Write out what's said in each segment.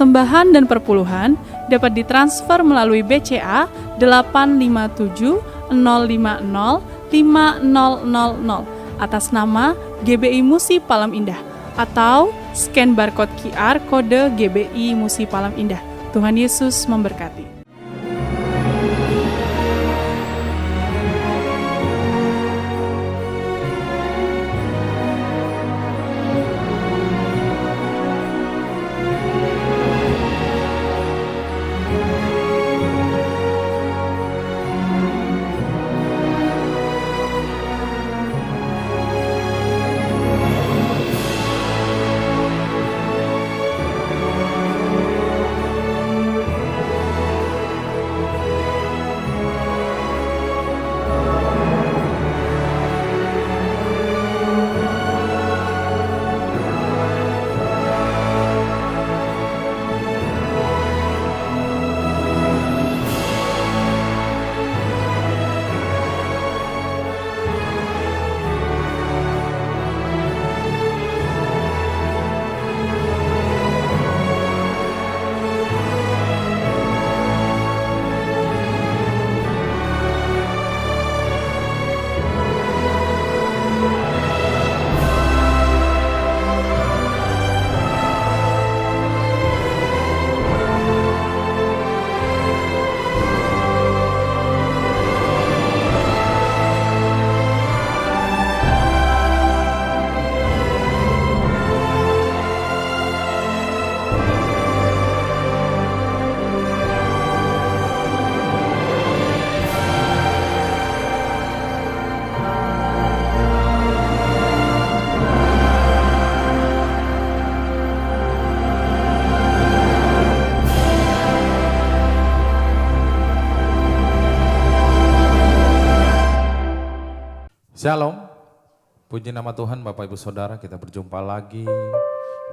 persembahan dan perpuluhan dapat ditransfer melalui BCA 857 050 5000 atas nama GBI Musi Palem Indah atau scan barcode QR kode GBI Musi Palem Indah. Tuhan Yesus memberkati. Shalom, puji nama Tuhan Bapak Ibu Saudara, kita berjumpa lagi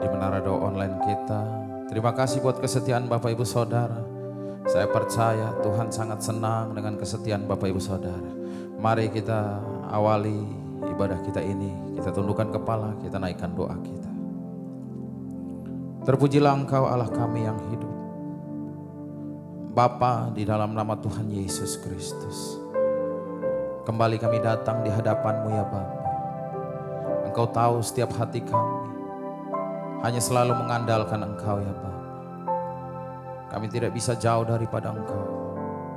di Menara Doa Online kita. Terima kasih buat kesetiaan Bapak Ibu Saudara. Saya percaya Tuhan sangat senang dengan kesetiaan Bapak Ibu Saudara. Mari kita awali ibadah kita ini, kita tundukkan kepala, kita naikkan doa kita. Terpujilah Engkau Allah kami yang hidup. Bapa, di dalam nama Tuhan Yesus Kristus, kembali kami datang di hadapan-Mu ya Bapa. Engkau tahu setiap hati kami hanya selalu mengandalkan Engkau ya Bapa. Kami tidak bisa jauh daripada Engkau.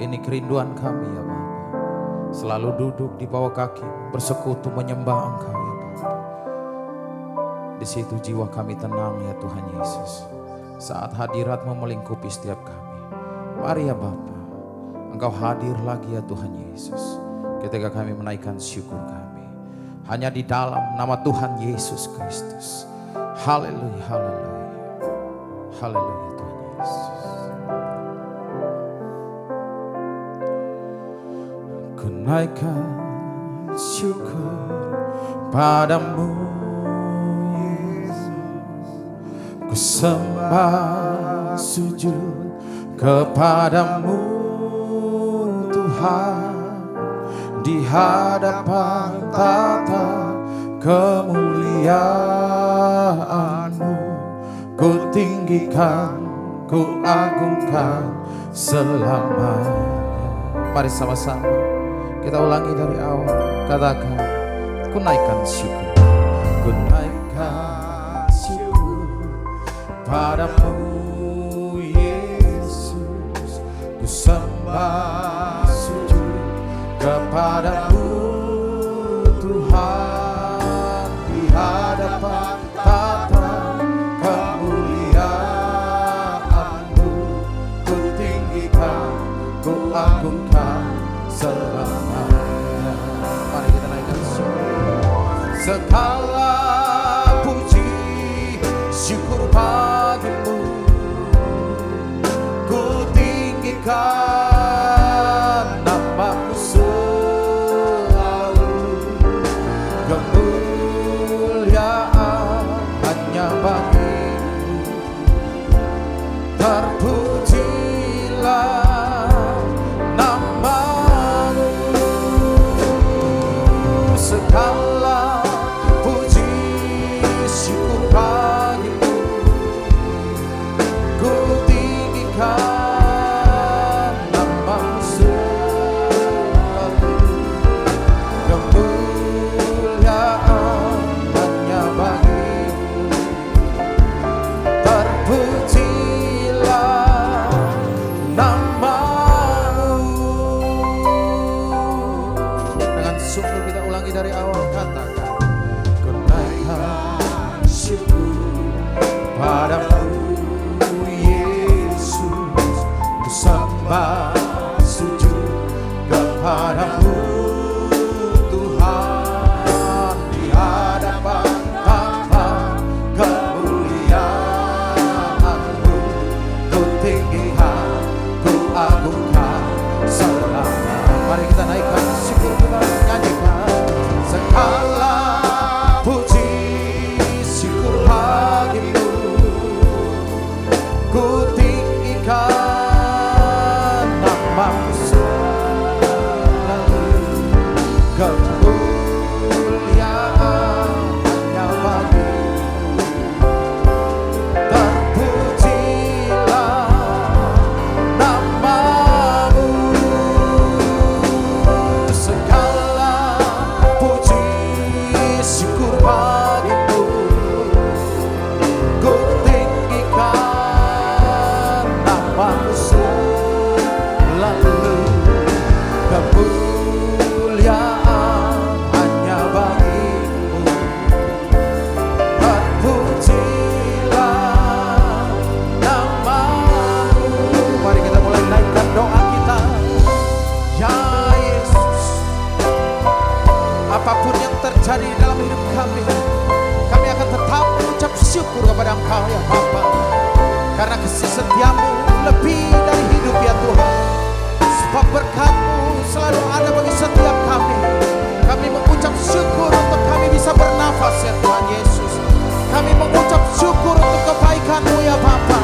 Ini kerinduan kami ya Bapa. Selalu duduk di bawah kaki, bersekutu menyembah Engkau ya Bapa. Di situ jiwa kami tenang ya Tuhan Yesus. Saat hadirat-Mu melingkupi setiap kami. Mari ya Bapa, Engkau hadir lagi ya Tuhan Yesus. Ketika kami menaikkan syukur kami hanya di dalam nama Tuhan Yesus Kristus. Haleluya, haleluya, haleluya Tuhan Yesus. Ku naikkan syukur padamu Yesus. Ku sembah sujud kepadamu Tuhan. Di hadapan tata kemuliaan-Mu, ku tinggikan, ku agungkan selamanya. Mari sama-sama kita ulangi dari awal. Katakan, ku naikkan syukur, ku naikkan syukur padamu Yesus. Ku sembah sujud kepadamu Tuhan, di hadapan tata kemuliaan-Mu, ku tinggikan, ku agungkan selamanya. Mari kita naikkan syukur. Segala puji syukur bagimu, ku tinggikan ku Kepadamu Yesus ku sembah sujud, kepadamu Tuhan di hadapan tahta kemuliaan-Mu. Ku tinggikan, ku agungkan selama. Mari kita naikkan syukur, kita nyanyikan segala puji syukur bagimu. Ku tinggikan namamu selalu, kemuliaan hanya bagimu. Terpujilah namamu, segala puji syukur bagimu. Ku tinggikan namamu selalu, kemuliaan hanya bagimu. Terpujilah namamu. Mari kita mulai naikkan doa kita. Ya Yesus, apapun yang terjadi dalam hidup kami akan tetap mengucap syukur kepada Engkau ya Bapa, karena kasih setiamu lebih dari hidup ya Tuhan. Sebab berkat-Mu selalu ada bagi setiap kami. Kami mengucap syukur untuk kami bisa bernafas ya Tuhan Yesus. Kami mengucap syukur untuk kebaikan-Mu ya Bapa.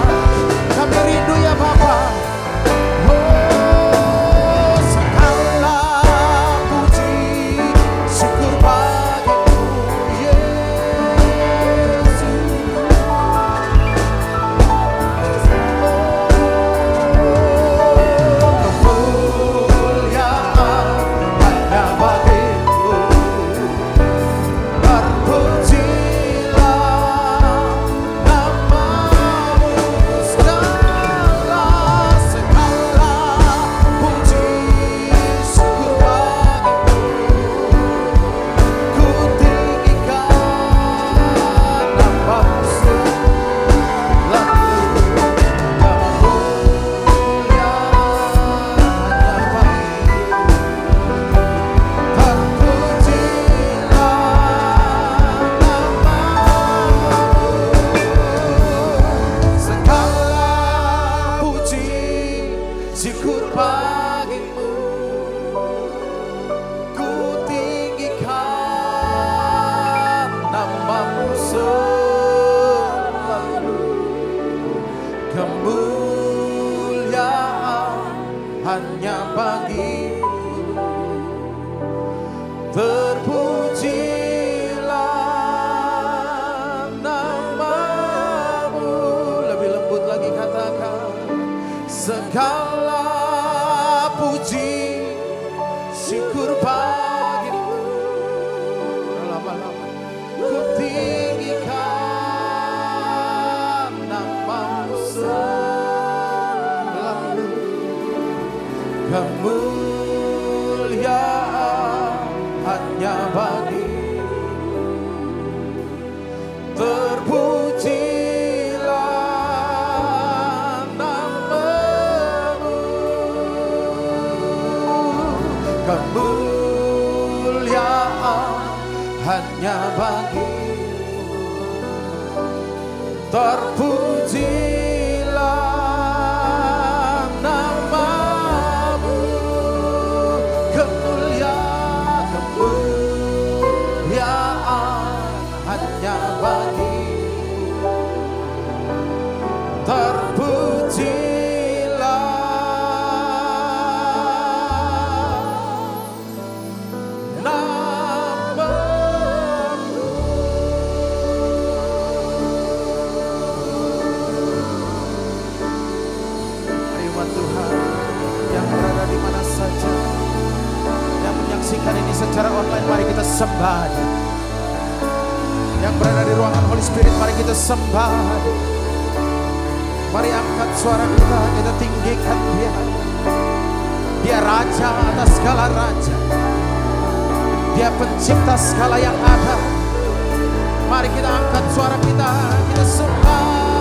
Kami rindu ya Bapa. Oh, segala puji syukur bagimu Yesus. Kemuliaan hanya bagimu. Terpujilah namamu, segala puji syukur bagimu. Ku tinggikan namamu selalu, kemuliaan hanya bagimu. Terpujilah namamu, segala puji syukur bagimu. Ku tinggikan namamu selalu, kemuliaan hanya bagimu. Terpujilah namamu. Lebih lembut lagi katakan, segala puji syukur bagimu. Lama-lama ku tinggikan namamu selalu, kemuliaan hanya bagimu. Terpujilah namamu, kemuliaan hanya bagimu. Terpujilah namamu, kemuliaan hanya bagimu. Terpujilah namamu. Ayo Tuhan yang berada di mana saja, yang menyaksikan ini secara online, mari kita sembah Dia. Yang berada di ruangan Holy Spirit, mari kita sembah Dia. Mari angkat suara kita tinggikan Dia. Dia Raja atas segala raja. Dia pencipta segala yang ada. Mari kita angkat suara kita sembah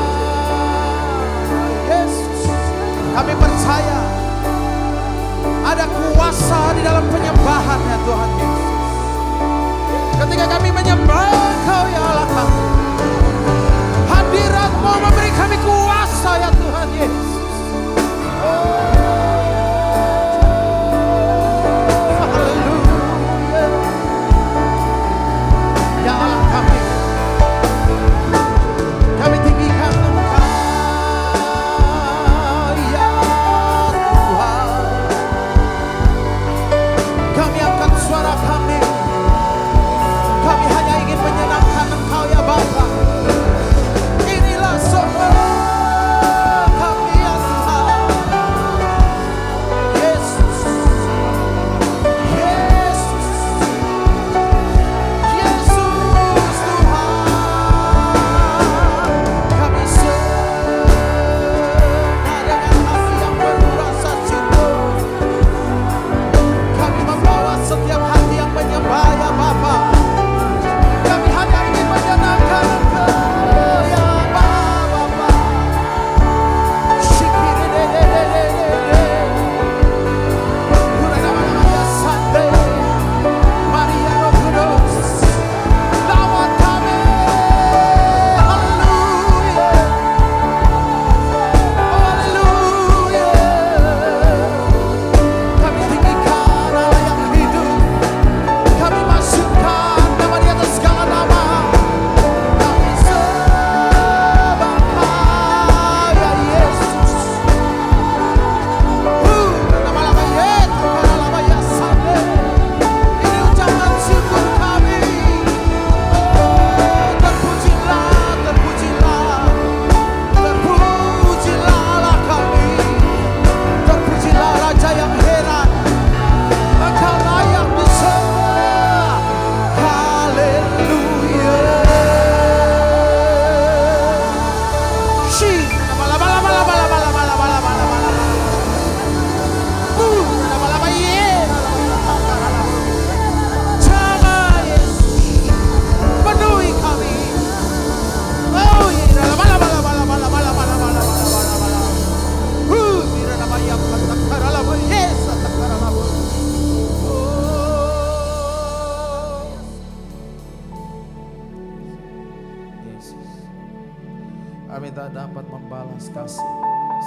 Kami tak dapat membalas kasih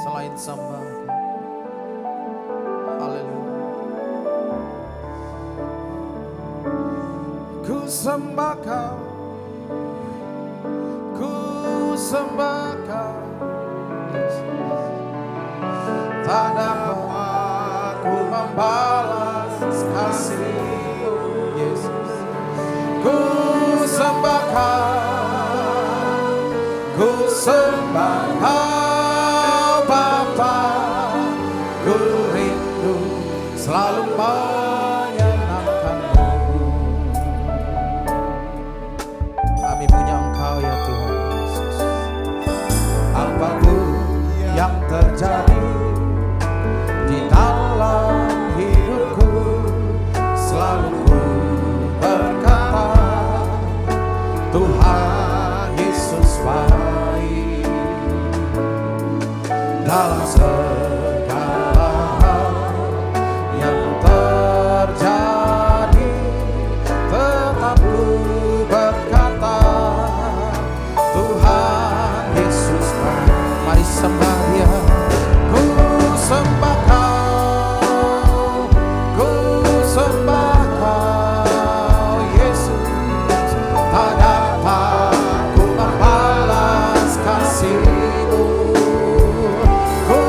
selain sembah. Haleluya. Ku sembah Kau, ku sembah Kau. Tak dapat ku membalas kasih-Mu, Yesus. Ku sembah Kau, ku sembah Kau Bapa. Ku rindu selalu menyenangkan-Mu. Kami punya Engkau ya Tuhan Yesus. Apapun yang terjadi di dalam hidupku, selalu ku berkata, Tuhan Yesus baik. Dalam segala hal yang terjadi, tetap ku berkata, Tuhan Yesus baik. Mari sembah Dia. Ku sembah Kau, ku sembah Kau Yesus. Tak dapat ku membalas kasih-Mu. Ku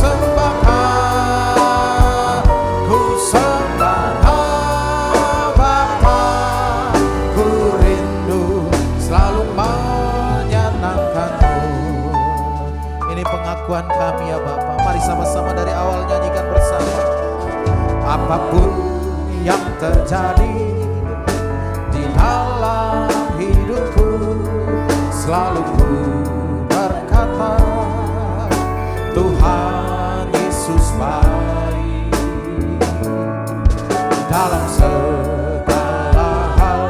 sembah Kau, ku sembah Kau Bapa. Ku rindu selalu menyenangkan-Mu. Ini pengakuan kami ya Bapa. Mari sama-sama dari awal nyanyikan bersama. Apapun yang terjadi di dalam hidupku, selalu ku berkata, Tuhan Yesus baik. Dalam segala hal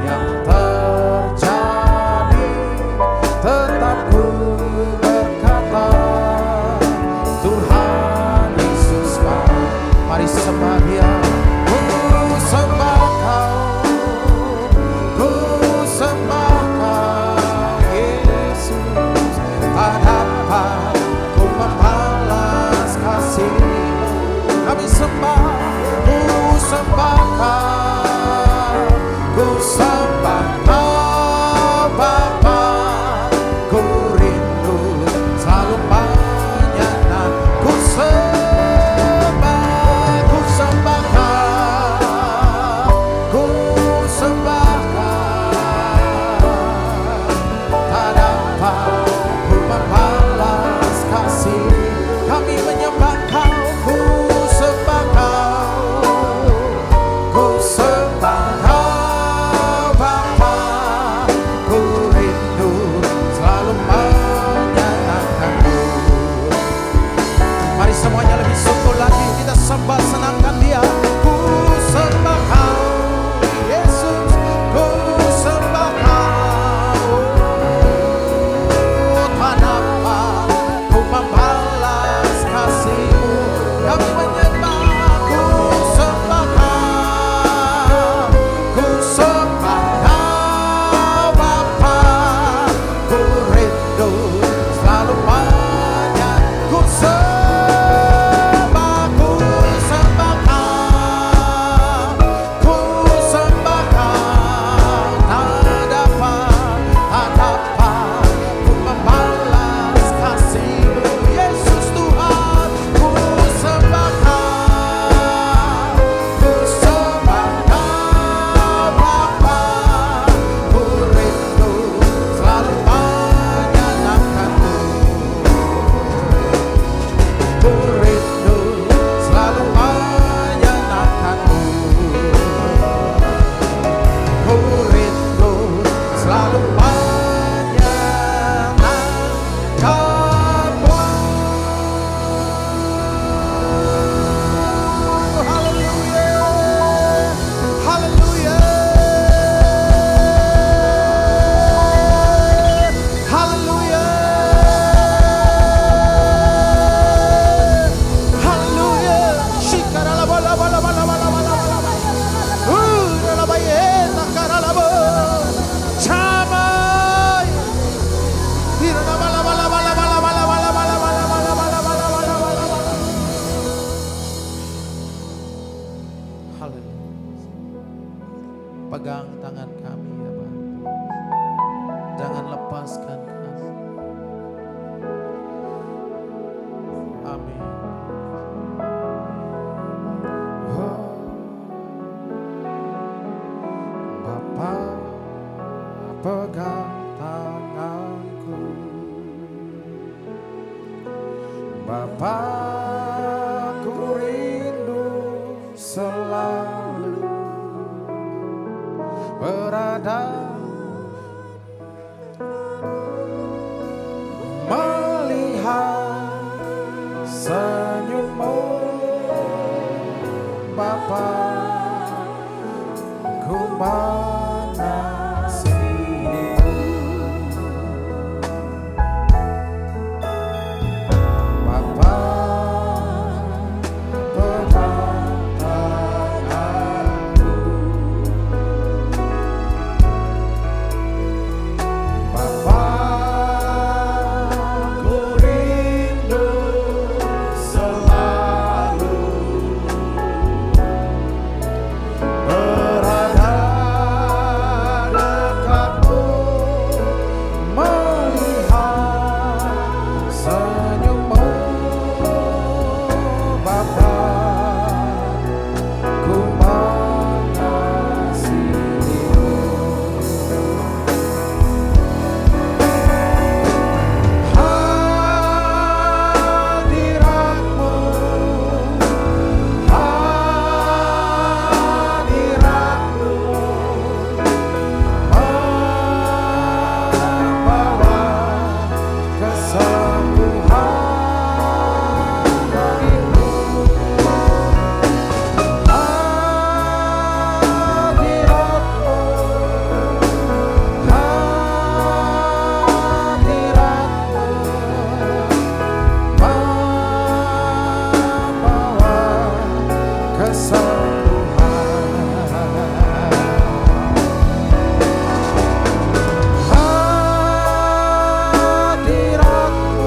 yang terjadi, tetap ku berkata, Tuhan Yesus baik. Mari sembah Dia. Ku sembah Kau, ku sembah Kau Yesus. Pegang tangan kami ya Bapa. Jangan lepaskan kami. Amin. Oh, Bapa pegang tanganku. Bapa ku rindu selalu berada melihat senyummu Bapa, ku mengasihimu. Bapa pegang tanganku. Bapa ku rindu selalu berada dekatmu, melihat senyummu Bapa, ku mengasihimu. Hadiratmu, hadiratmu membawa kesembuhan bagiku. Hadiratmu, hadiratmu membawa kesembuhan. Hadiratmu,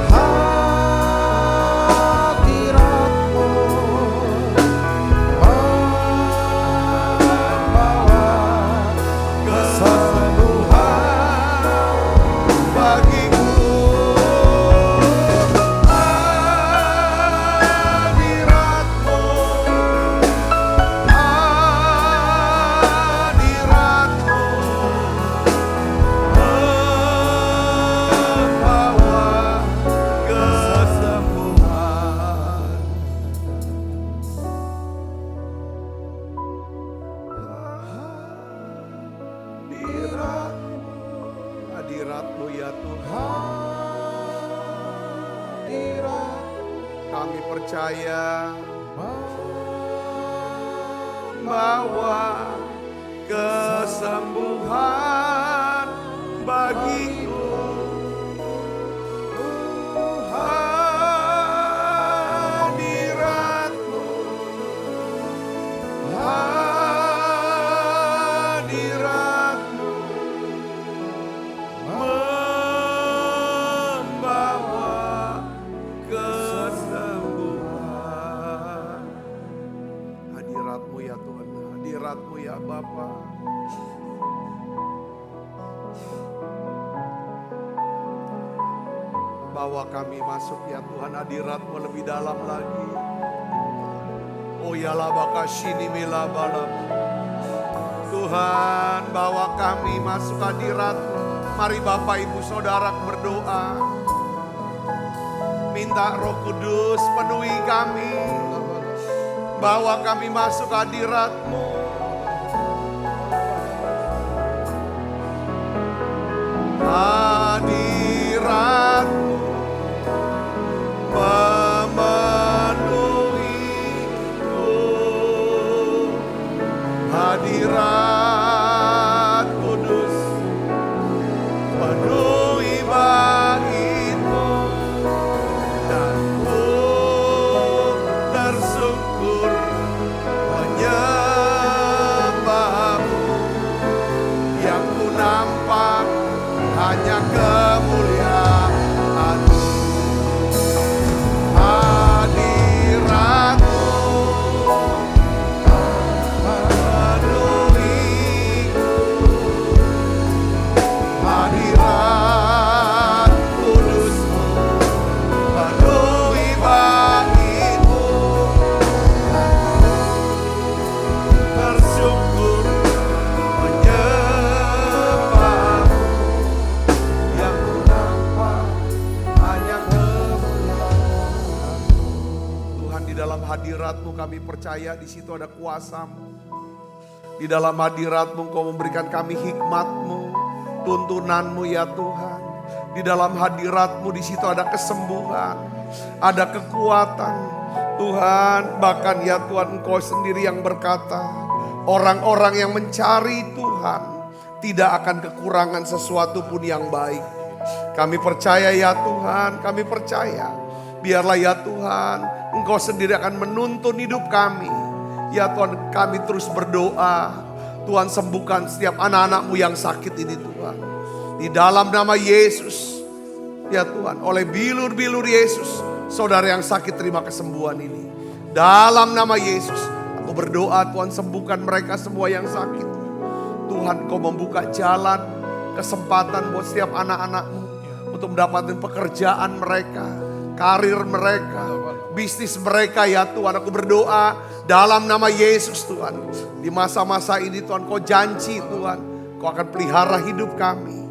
hadiratmu membawa kesembuhan bagiku. Hadiratmu, hadiratmu membawa kesembuhan. Hadiratmu ya Tuhan, kami percaya membawa kesembuhan bagiku. Hadiratmu, hadiratmu membawa kesembuhan. Hadiratmu ya Tuhan, hadiratmu ya Bapa. Bawa kami masuk ya Tuhan, hadiratmu lebih dalam lagi. Oh ya labaka shini milabalam. Tuhan, bawa kami masuk hadirat-Mu. Mari Bapak Ibu Saudara berdoa. Minta Roh Kudus penuhi kami. Bawa kami masuk hadirat-Mu. Hadirat-Mu memenuhiku. Hadirat Kudus penuhi bait-Mu, dan ku tersungkur menyembah-Mu. Yang ku nampak hanya kemuliaan-Mu. Hadirat-Mu memenuhi, hadirat kudus-Mu penuhi bait-Mu. Bersyukur menyembah-Mu, yang ku nampak hanya kemuliaan-Mu. Tuhan, di dalam hadirat-Mu kami percaya di situ ada kuasa-Mu. Di dalam hadirat-Mu Engkau memberikan kami hikmat-Mu, tuntunan-Mu ya Tuhan. Di dalam hadirat-Mu di situ ada kesembuhan, ada kekuatan. Tuhan, bahkan ya Tuhan Engkau sendiri yang berkata, orang-orang yang mencari Tuhan tidak akan kekurangan sesuatu pun yang baik. Kami percaya ya Tuhan, kami percaya. Biarlah ya Tuhan, Engkau sendiri akan menuntun hidup kami. Ya Tuhan, kami terus berdoa. Tuhan, sembuhkan setiap anak-anak-Mu yang sakit ini Tuhan. Di dalam nama Yesus. Ya Tuhan, oleh bilur-bilur Yesus, saudara yang sakit terima kesembuhan ini. Dalam nama Yesus, aku berdoa Tuhan, sembuhkan mereka semua yang sakit. Tuhan, Kau membuka jalan, kesempatan buat setiap anak-anak-Mu untuk mendapatkan pekerjaan mereka, karir mereka, bisnis mereka ya Tuhan. Aku berdoa dalam nama Yesus Tuhan. Di masa-masa ini Tuhan, Kau janji Tuhan, Kau akan pelihara hidup kami.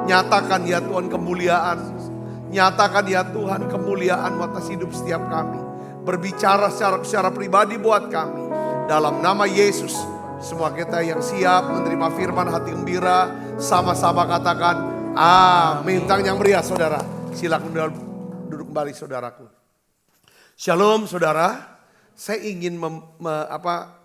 Nyatakan ya Tuhan kemuliaan. Nyatakan ya Tuhan kemuliaan atas hidup setiap kami. Berbicara secara pribadi buat kami. Dalam nama Yesus, semua kita yang siap menerima firman hati gembira, sama-sama katakan amin. Tangan yang meriah saudara. Silakan duduk kembali saudaraku. Shalom saudara. Saya ingin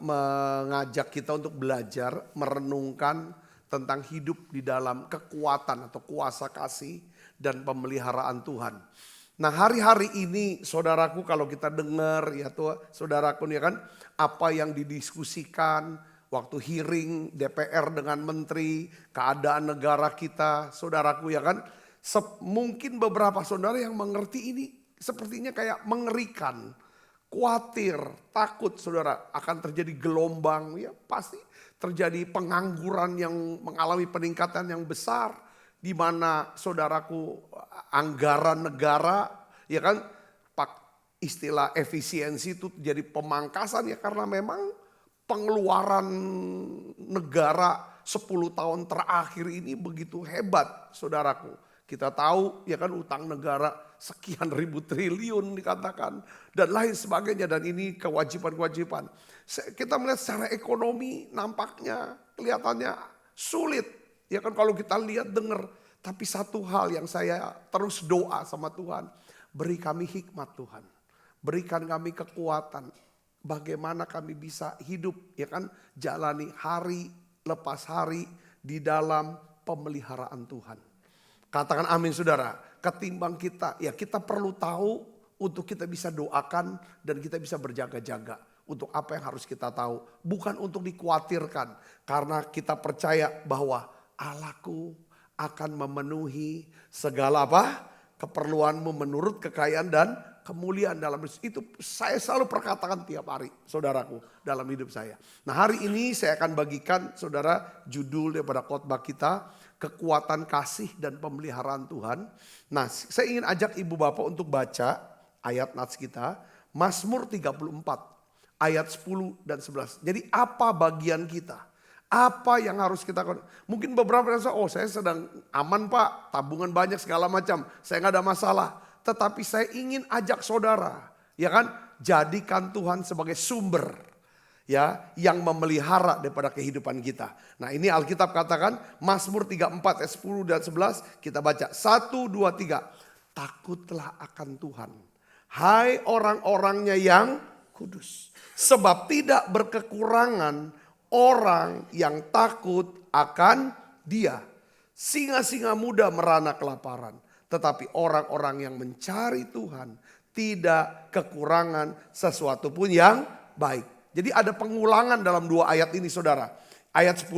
mengajak kita untuk belajar, merenungkan tentang hidup di dalam kekuatan atau kuasa kasih dan pemeliharaan Tuhan. Nah, hari-hari ini saudaraku, kalau kita dengar ya Tuhan, saudaraku ya kan, apa yang didiskusikan waktu hearing DPR dengan menteri, keadaan negara kita, saudaraku ya kan, mungkin beberapa saudara yang mengerti ini sepertinya kayak mengerikan, khawatir, takut saudara akan terjadi gelombang, ya pasti terjadi pengangguran yang mengalami peningkatan yang besar, di mana saudaraku anggaran negara ya kan, istilah efisiensi itu jadi pemangkasan ya, karena memang pengeluaran negara 10 tahun terakhir ini begitu hebat saudaraku. Kita tahu ya kan, utang negara sekian ribu triliun dikatakan dan lain sebagainya, dan ini kewajiban-kewajiban. Kita melihat secara ekonomi nampaknya kelihatannya sulit. Ya kan kalau kita lihat dengar, tapi satu hal yang saya terus doa sama Tuhan, beri kami hikmat Tuhan. Berikan kami kekuatan bagaimana kami bisa hidup ya kan, jalani hari lepas hari di dalam pemeliharaan Tuhan. Katakan amin saudara. Ketimbang kita, ya kita perlu tahu untuk kita bisa doakan dan kita bisa berjaga-jaga untuk apa yang harus kita tahu. Bukan untuk dikhawatirkan, karena kita percaya bahwa Allahku akan memenuhi segala apa? Keperluanmu menurut kekayaan dan kemuliaan dalam itu. Saya selalu perkatakan tiap hari saudaraku dalam hidup saya. Nah, hari ini saya akan bagikan saudara judul daripada khotbah kita, kekuatan kasih dan pemeliharaan Tuhan. Nah, saya ingin ajak ibu bapak untuk baca ayat nats kita, Mazmur 34 ayat 10 dan 11. Jadi apa bagian kita? Apa yang harus kita lakukan? Mungkin beberapa yang rasa, oh saya sedang aman pak, tabungan banyak segala macam, saya nggak ada masalah. Tetapi saya ingin ajak saudara, ya kan, jadikan Tuhan sebagai sumber, ya, yang memelihara daripada kehidupan kita. Nah ini Alkitab katakan, Mazmur 34 ayat 10 dan 11, kita baca 1, 2, 3. Takutlah akan Tuhan, hai orang-orangnya yang kudus, sebab tidak berkekurangan orang yang takut akan Dia. Singa-singa muda merana kelaparan, tetapi orang-orang yang mencari Tuhan tidak kekurangan sesuatu pun yang baik. Jadi ada pengulangan dalam dua ayat ini saudara. Ayat 10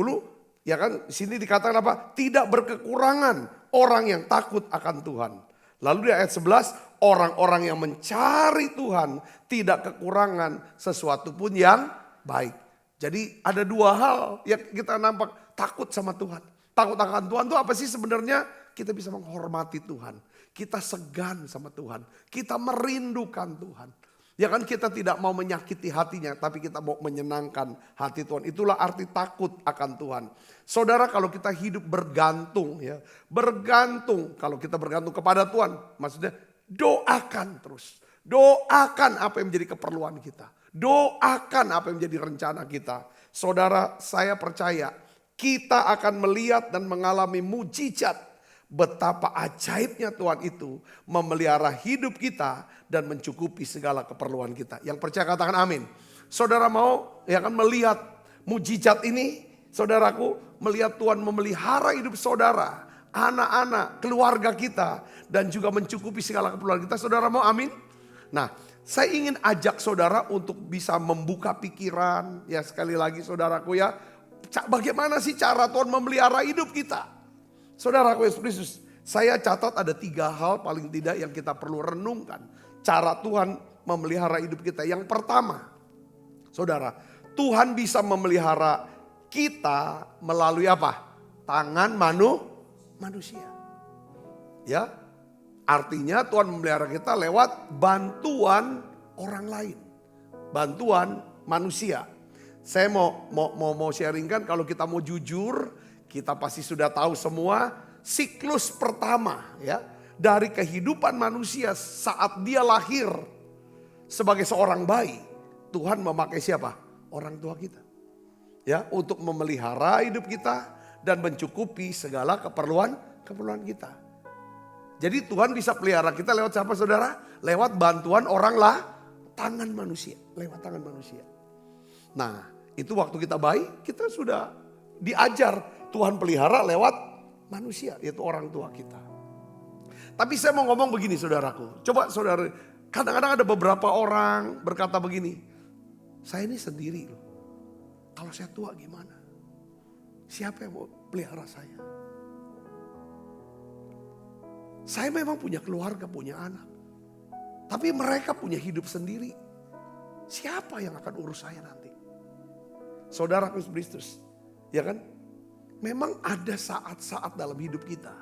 ya kan, sini dikatakan apa? Tidak berkekurangan orang yang takut akan Tuhan. Lalu di ayat 11, orang-orang yang mencari Tuhan tidak kekurangan sesuatu pun yang baik. Jadi ada dua hal yang kita nampak, takut sama Tuhan. Takut akan Tuhan itu apa sih sebenarnya? Kita bisa menghormati Tuhan. Kita segan sama Tuhan. Kita merindukan Tuhan. Ya kan, kita tidak mau menyakiti hatinya, tapi kita mau menyenangkan hati Tuhan. Itulah arti takut akan Tuhan. Saudara, kalau kita hidup bergantung, ya, bergantung. Kalau kita bergantung kepada Tuhan, maksudnya doakan terus. Doakan apa yang menjadi keperluan kita. Doakan apa yang menjadi rencana kita. Saudara, saya percaya kita akan melihat dan mengalami mujizat. Betapa ajaibnya Tuhan itu memelihara hidup kita dan mencukupi segala keperluan kita. Yang percaya katakan amin. Saudara mau ya kan melihat mujizat ini? Saudaraku, melihat Tuhan memelihara hidup saudara, anak-anak, keluarga kita, dan juga mencukupi segala keperluan kita. Saudara mau amin? Nah, saya ingin ajak saudara untuk bisa membuka pikiran. Ya sekali lagi saudaraku ya, bagaimana sih cara Tuhan memelihara hidup kita? Saudaraku Yesus Kristus, saya catat ada 3 hal paling tidak yang kita perlu renungkan. Cara Tuhan memelihara hidup kita. Yang pertama, saudara, Tuhan bisa memelihara kita melalui apa? Tangan manusia. Ya, artinya Tuhan memelihara kita lewat bantuan orang lain. Bantuan manusia. Saya mau sharingkan, kalau kita mau jujur, kita pasti sudah tahu semua siklus pertama ya dari kehidupan manusia saat dia lahir sebagai seorang bayi. Tuhan memakai siapa? Orang tua kita. Ya, untuk memelihara hidup kita dan mencukupi segala keperluan kita. Jadi Tuhan bisa pelihara kita lewat siapa saudara? Lewat bantuan orang lah, tangan manusia, lewat tangan manusia. Nah, itu waktu kita bayi kita sudah diajar Tuhan pelihara lewat manusia, yaitu orang tua kita. Tapi saya mau ngomong begini saudaraku. Coba saudara, kadang-kadang ada beberapa orang berkata begini. Saya ini sendiri loh. Kalau saya tua gimana? Siapa yang mau pelihara saya? Saya memang punya keluarga, punya anak. Tapi mereka punya hidup sendiri. Siapa yang akan urus saya nanti? Saudara Kristus, ya kan? Memang ada saat-saat dalam hidup kita.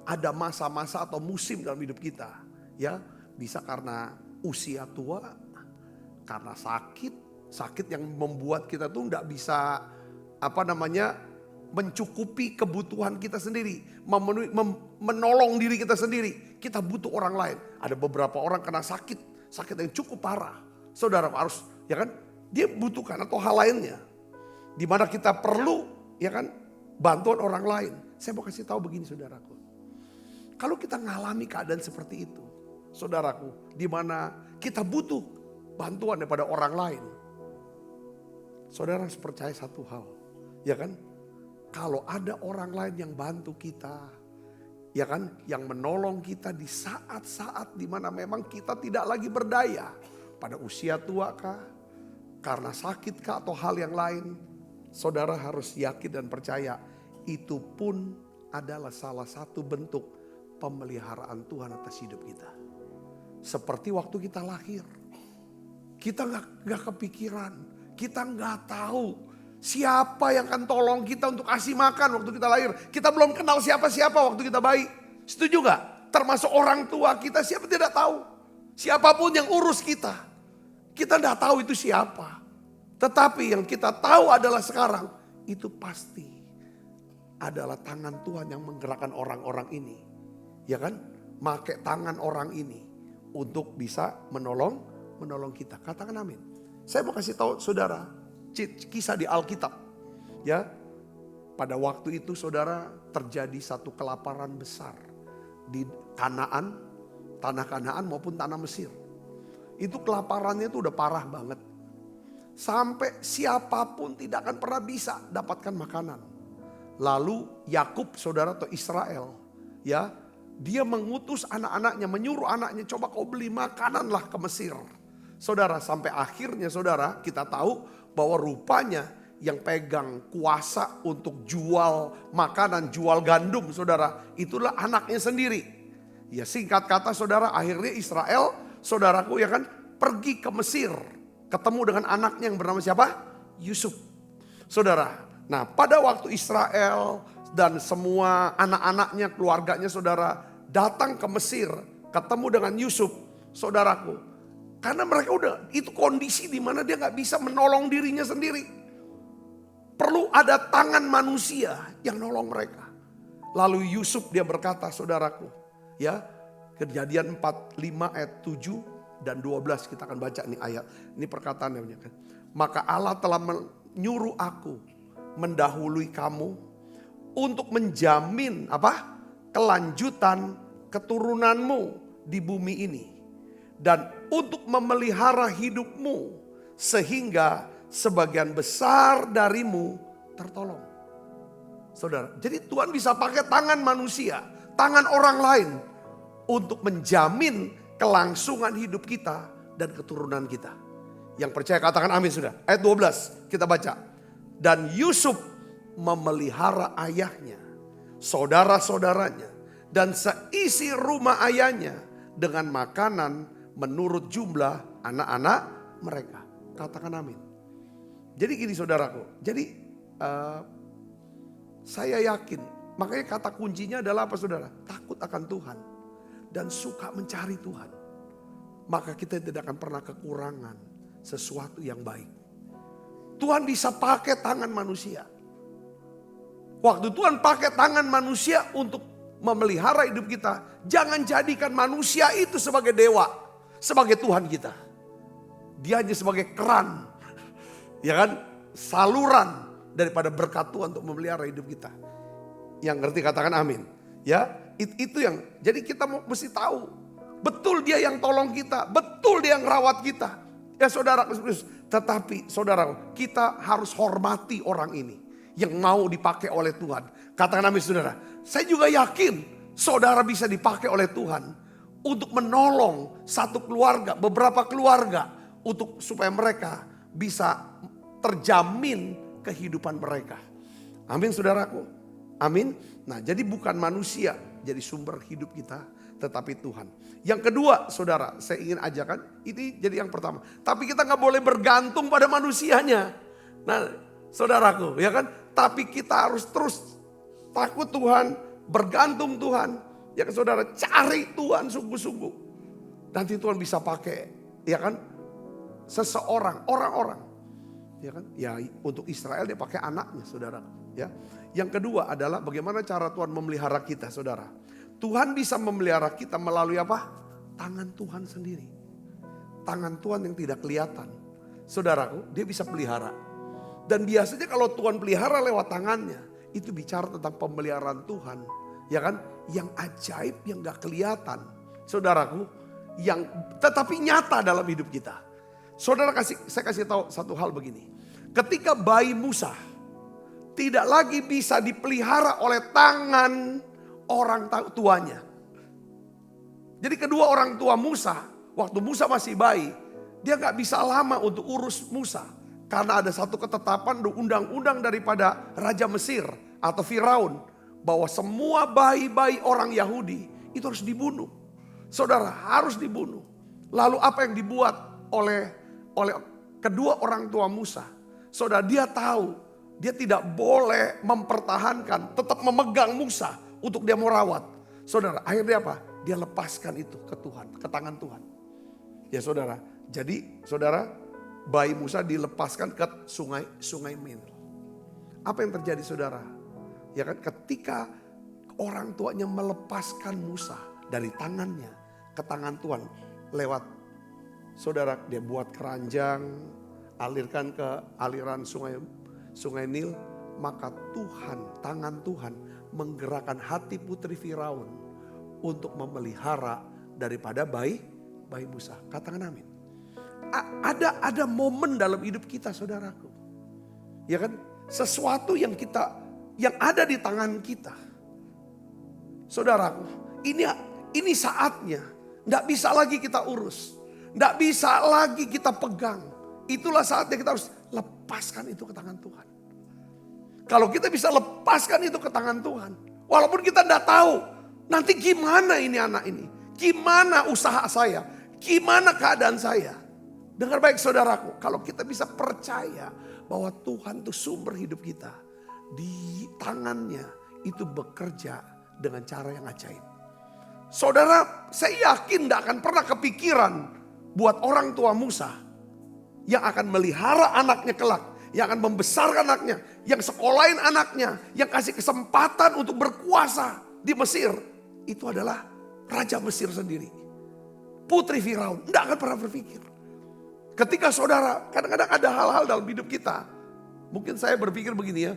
Ada masa-masa atau musim dalam hidup kita. Ya, bisa karena usia tua, karena sakit yang membuat kita tuh nggak bisa mencukupi kebutuhan kita sendiri, menolong diri kita sendiri. Kita butuh orang lain. Ada beberapa orang kena sakit yang cukup parah. Saudara harus, ya kan? Dia butuhkan atau hal lainnya, di mana kita perlu, ya kan? Bantuan orang lain. Saya mau kasih tahu begini saudaraku. Kalau kita ngalami keadaan seperti itu, saudaraku, di mana kita butuh bantuan daripada orang lain. Saudara harus percaya satu hal, ya kan? Kalau ada orang lain yang bantu kita, ya kan? Yang menolong kita di saat-saat di mana memang kita tidak lagi berdaya. Pada usia tua kah? Karena sakit kah atau hal yang lain? Saudara harus yakin dan percaya itu pun adalah salah satu bentuk pemeliharaan Tuhan atas hidup kita. Seperti waktu kita lahir, kita nggak kepikiran, kita nggak tahu siapa yang akan tolong kita untuk kasih makan waktu kita lahir. Kita belum kenal siapa-siapa waktu kita bayi. Setuju nggak? Termasuk orang tua kita, siapa tidak tahu. Siapapun yang urus kita nggak tahu itu siapa. Tetapi yang kita tahu adalah sekarang, itu pasti adalah tangan Tuhan yang menggerakkan orang-orang ini. Ya kan? Pakai tangan orang ini untuk bisa menolong kita. Katakan amin. Saya mau kasih tahu saudara, kisah di Alkitab. Ya, pada waktu itu saudara terjadi satu kelaparan besar di Kanaan, tanah Kanaan maupun tanah Mesir. Itu kelaparannya itu udah parah banget. Sampai siapapun tidak akan pernah bisa dapatkan makanan. Lalu Yakub saudara atau Israel, ya, dia mengutus anak-anaknya, menyuruh anaknya, coba kau beli makananlah ke Mesir. Saudara, sampai akhirnya saudara kita tahu bahwa rupanya yang pegang kuasa untuk jual makanan, jual gandum saudara, itulah anaknya sendiri. Ya singkat kata saudara, akhirnya Israel, saudaraku ya kan, pergi ke Mesir. Ketemu dengan anaknya yang bernama siapa? Yusuf. Saudara, nah pada waktu Israel dan semua anak-anaknya, keluarganya saudara, datang ke Mesir, ketemu dengan Yusuf, saudaraku. Karena mereka udah, itu kondisi di mana dia gak bisa menolong dirinya sendiri. Perlu ada tangan manusia yang nolong mereka. Lalu Yusuf dia berkata, saudaraku, ya, Kejadian 45 ayat 7 dan 12 kita akan baca nih ayat. Ini perkataannya kan. Maka Allah telah menyuruh aku mendahului kamu untuk menjamin apa? Kelanjutan keturunanmu di bumi ini. Dan untuk memelihara hidupmu sehingga sebagian besar darimu tertolong. Saudara, jadi Tuhan bisa pakai tangan manusia, tangan orang lain untuk menjamin kelangsungan hidup kita dan keturunan kita. Yang percaya katakan amin sudah. Ayat 12 kita baca. Dan Yusuf memelihara ayahnya, saudara-saudaranya, dan seisi rumah ayahnya dengan makanan menurut jumlah anak-anak mereka. Katakan amin. Jadi gini saudaraku, jadi saya yakin, makanya kata kuncinya adalah apa saudara? Takut akan Tuhan dan suka mencari Tuhan. Maka kita tidak akan pernah kekurangan sesuatu yang baik. Tuhan bisa pakai tangan manusia. Waktu Tuhan pakai tangan manusia untuk memelihara hidup kita, jangan jadikan manusia itu sebagai dewa, sebagai Tuhan kita. Dia hanya sebagai keran, ya kan, saluran daripada berkat Tuhan untuk memelihara hidup kita. Yang ngerti katakan amin. Ya, itu yang jadi kita mesti tahu. Betul dia yang tolong kita, betul dia yang rawat kita. Ya saudara, tetapi saudara, kita harus hormati orang ini yang mau dipakai oleh Tuhan. Katakan amin saudara. Saya juga yakin saudara bisa dipakai oleh Tuhan untuk menolong satu keluarga, beberapa keluarga, untuk supaya mereka bisa terjamin kehidupan mereka. Amin saudaraku. Amin. Nah jadi bukan manusia jadi sumber hidup kita, tetapi Tuhan. Yang kedua saudara, saya ingin ajarkan, ini jadi yang pertama. Tapi kita gak boleh bergantung pada manusianya. Nah saudaraku ya kan. Tapi kita harus terus takut Tuhan, bergantung Tuhan. Ya kan saudara, cari Tuhan sungguh-sungguh. Nanti Tuhan bisa pakai, ya kan, seseorang, orang-orang. Ya kan, ya untuk Israel dia pakai anaknya saudara. Ya. Yang kedua adalah bagaimana cara Tuhan memelihara kita saudara. Tuhan bisa memelihara kita melalui apa? Tangan Tuhan sendiri. Tangan Tuhan yang tidak kelihatan. Saudaraku, dia bisa pelihara. Dan biasanya kalau Tuhan pelihara lewat tangannya, itu bicara tentang pemeliharaan Tuhan. Ya kan? Yang ajaib, yang gak kelihatan. Saudaraku, yang tetapi nyata dalam hidup kita. Saudara saya kasih tahu satu hal begini. Ketika bayi Musa tidak lagi bisa dipelihara oleh tangan orang tuanya. Jadi kedua orang tua Musa, waktu Musa masih bayi, dia gak bisa lama untuk urus Musa. Karena ada satu ketetapan undang-undang daripada Raja Mesir atau Firaun. Bahwa semua bayi-bayi orang Yahudi itu harus dibunuh. Saudara harus dibunuh. Lalu apa yang dibuat oleh kedua orang tua Musa. Saudara dia tahu dia tidak boleh mempertahankan, tetap memegang Musa untuk dia mau rawat. Saudara akhirnya apa? Dia lepaskan itu ke Tuhan, ke tangan Tuhan. Ya saudara, jadi saudara bayi Musa dilepaskan ke sungai Nil. Apa yang terjadi saudara? Ya kan ketika orang tuanya melepaskan Musa dari tangannya ke tangan Tuhan lewat saudara dia buat keranjang, alirkan ke aliran sungai Nil, maka Tuhan, tangan Tuhan menggerakkan hati putri Firaun untuk memelihara daripada bayi Musa. Katakan amin. Ada momen dalam hidup kita saudaraku. Ya kan? Sesuatu yang ada di tangan kita. Saudaraku, ini saatnya. Nggak bisa lagi kita urus. Nggak bisa lagi kita pegang. Itulah saatnya kita harus lepaskan itu ke tangan Tuhan. Kalau kita bisa lepaskan itu ke tangan Tuhan. Walaupun kita tidak tahu nanti gimana ini anak ini. Gimana usaha saya. Gimana keadaan saya. Dengar baik saudaraku. Kalau kita bisa percaya bahwa Tuhan itu sumber hidup kita. Di tangannya itu bekerja dengan cara yang ajaib. Saudara, saya yakin tidak akan pernah kepikiran buat orang tua Musa yang akan melihara anaknya kelak, yang akan membesarkan anaknya, yang sekolahin anaknya, yang kasih kesempatan untuk berkuasa di Mesir. Itu adalah Raja Mesir sendiri. Putri Firaun, tidak akan pernah berpikir. Ketika saudara, kadang-kadang ada hal-hal dalam hidup kita. Mungkin saya berpikir begini ya.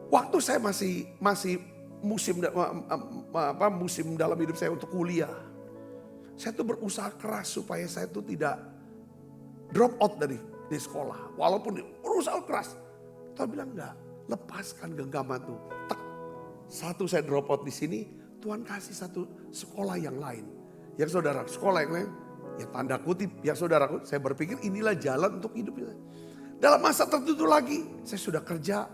Waktu saya masih musim dalam hidup saya untuk kuliah. Saya tuh berusaha keras supaya saya tuh tidak drop out dari sekolah. Walaupun berusaha keras. Tuhan bilang enggak, lepaskan genggaman tuh. Tek. Satu saya drop out di sini, Tuhan kasih satu sekolah yang lain. Yang saudara, sekolah yang lain, ya tanda kutip, ya saudaraku, saya berpikir inilah jalan untuk hidup kita. Dalam masa tertentu lagi, saya sudah kerja,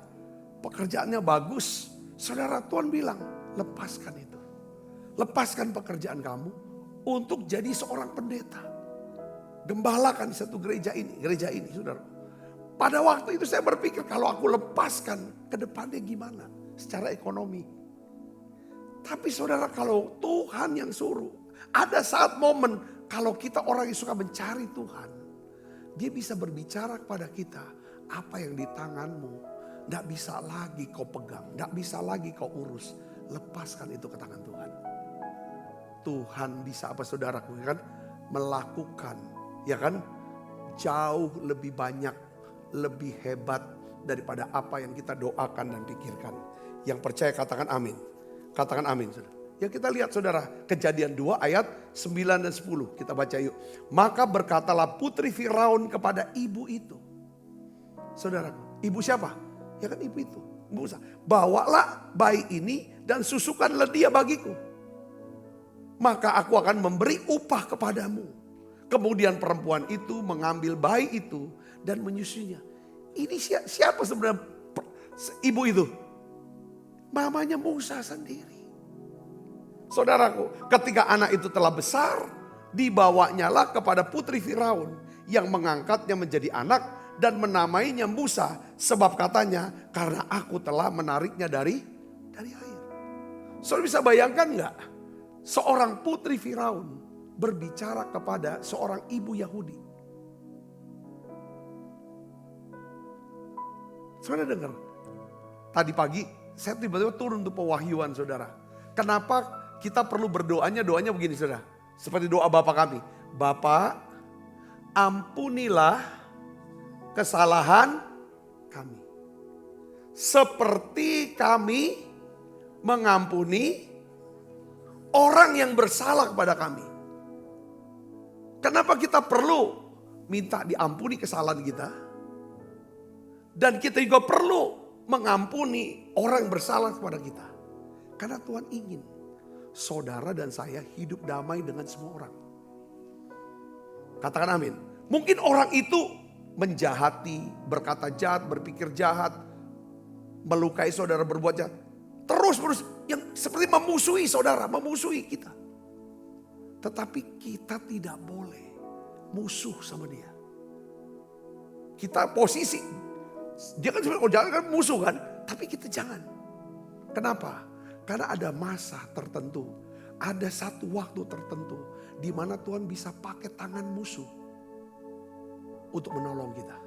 pekerjaannya bagus. Saudara, Tuhan bilang, lepaskan itu. Lepaskan pekerjaan kamu untuk jadi seorang pendeta. Gembalakan di satu gereja ini, saudara. Pada waktu itu saya berpikir kalau aku lepaskan ke depannya gimana secara ekonomi. Tapi saudara, kalau Tuhan yang suruh, ada saat momen kalau kita orang yang suka mencari Tuhan, dia bisa berbicara kepada kita, apa yang di tanganmu tidak bisa lagi kau pegang, tidak bisa lagi kau urus. Lepaskan itu ke tangan Tuhan. Tuhan bisa apa saudaraku kan? Melakukan, ya kan? Jauh lebih banyak, lebih hebat daripada apa yang kita doakan dan pikirkan. Yang percaya katakan amin. Katakan amin, saudara. Ya kita lihat saudara, Kejadian 2 ayat 9 dan 10. Kita baca yuk. Maka berkatalah putri Firaun kepada ibu itu. Saudara, ibu siapa? Ya kan ibu itu. Musa. Bawalah bayi ini dan susukanlah dia bagiku. Maka aku akan memberi upah kepadamu. Kemudian perempuan itu mengambil bayi itu dan menyusuinya. Ini siapa sebenarnya ibu itu? Mamanya Musa sendiri. Saudaraku, ketika anak itu telah besar, dibawanyalah kepada putri Firaun yang mengangkatnya menjadi anak dan menamainya Musa, sebab katanya karena aku telah menariknya dari air. Saudara bisa bayangkan nggak? Seorang putri Firaun berbicara kepada seorang ibu Yahudi. Saudara dengar? Tadi pagi saya tiba-tiba turun untuk pewahyuan saudara. Kenapa kita perlu berdoanya begini saudara. Seperti doa Bapa kami. Bapa, ampunilah kesalahan kami. Seperti kami mengampuni orang yang bersalah kepada kami. Kenapa kita perlu minta diampuni kesalahan kita? Dan kita juga perlu mengampuni orang yang bersalah kepada kita. Karena Tuhan ingin saudara dan saya hidup damai dengan semua orang. Katakan amin. Mungkin orang itu menjahati, berkata jahat, berpikir jahat, melukai saudara, berbuat jahat. Terus yang seperti memusuhi saudara, memusuhi kita. Tetapi kita tidak boleh musuh sama dia. Kita posisi, dia kan sebenarnya kalau jalan kan musuh kan, tapi kita jangan. Kenapa? Karena ada masa tertentu, ada satu waktu tertentu di mana Tuhan bisa pakai tangan musuh untuk menolong kita,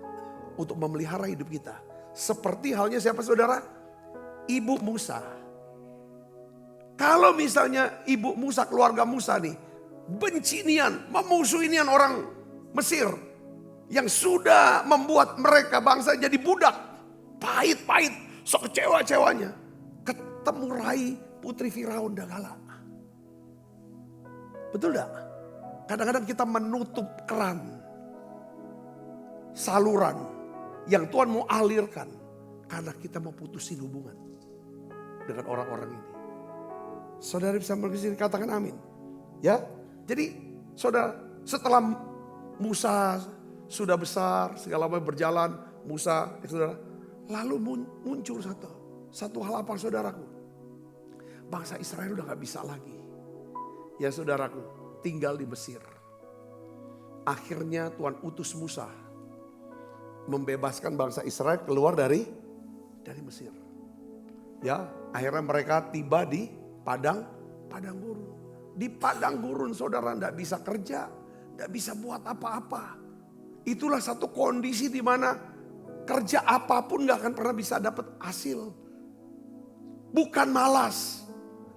untuk memelihara hidup kita. Seperti halnya siapa saudara? Ibu Musa. Kalau misalnya ibu Musa, keluarga Musa nih, benci nian, memusuhi nian orang Mesir yang sudah membuat mereka bangsa jadi budak, pahit-pahit, sekecewa-cewanya. Ketemu Rai putri Firaun dah galak. Betul gak? Kadang-kadang kita menutup keran, saluran yang Tuhan mau alirkan karena kita mau putusin hubungan dengan orang-orang ini. Saudara bisa mengerti, katakan amin. Ya, jadi saudara, setelah Musa sudah besar, segala macam berjalan, Musa, saudara. Lalu muncul satu hal apa saudaraku? Bangsa Israel udah gak bisa lagi. Ya saudaraku, tinggal di Mesir. Akhirnya Tuhan utus Musa membebaskan bangsa Israel keluar dari Mesir. Ya, akhirnya mereka tiba di padang gurun. Di padang gurun saudara gak bisa kerja, gak bisa buat apa-apa. Itulah satu kondisi di mana kerja apapun gak akan pernah bisa dapat hasil. Bukan malas,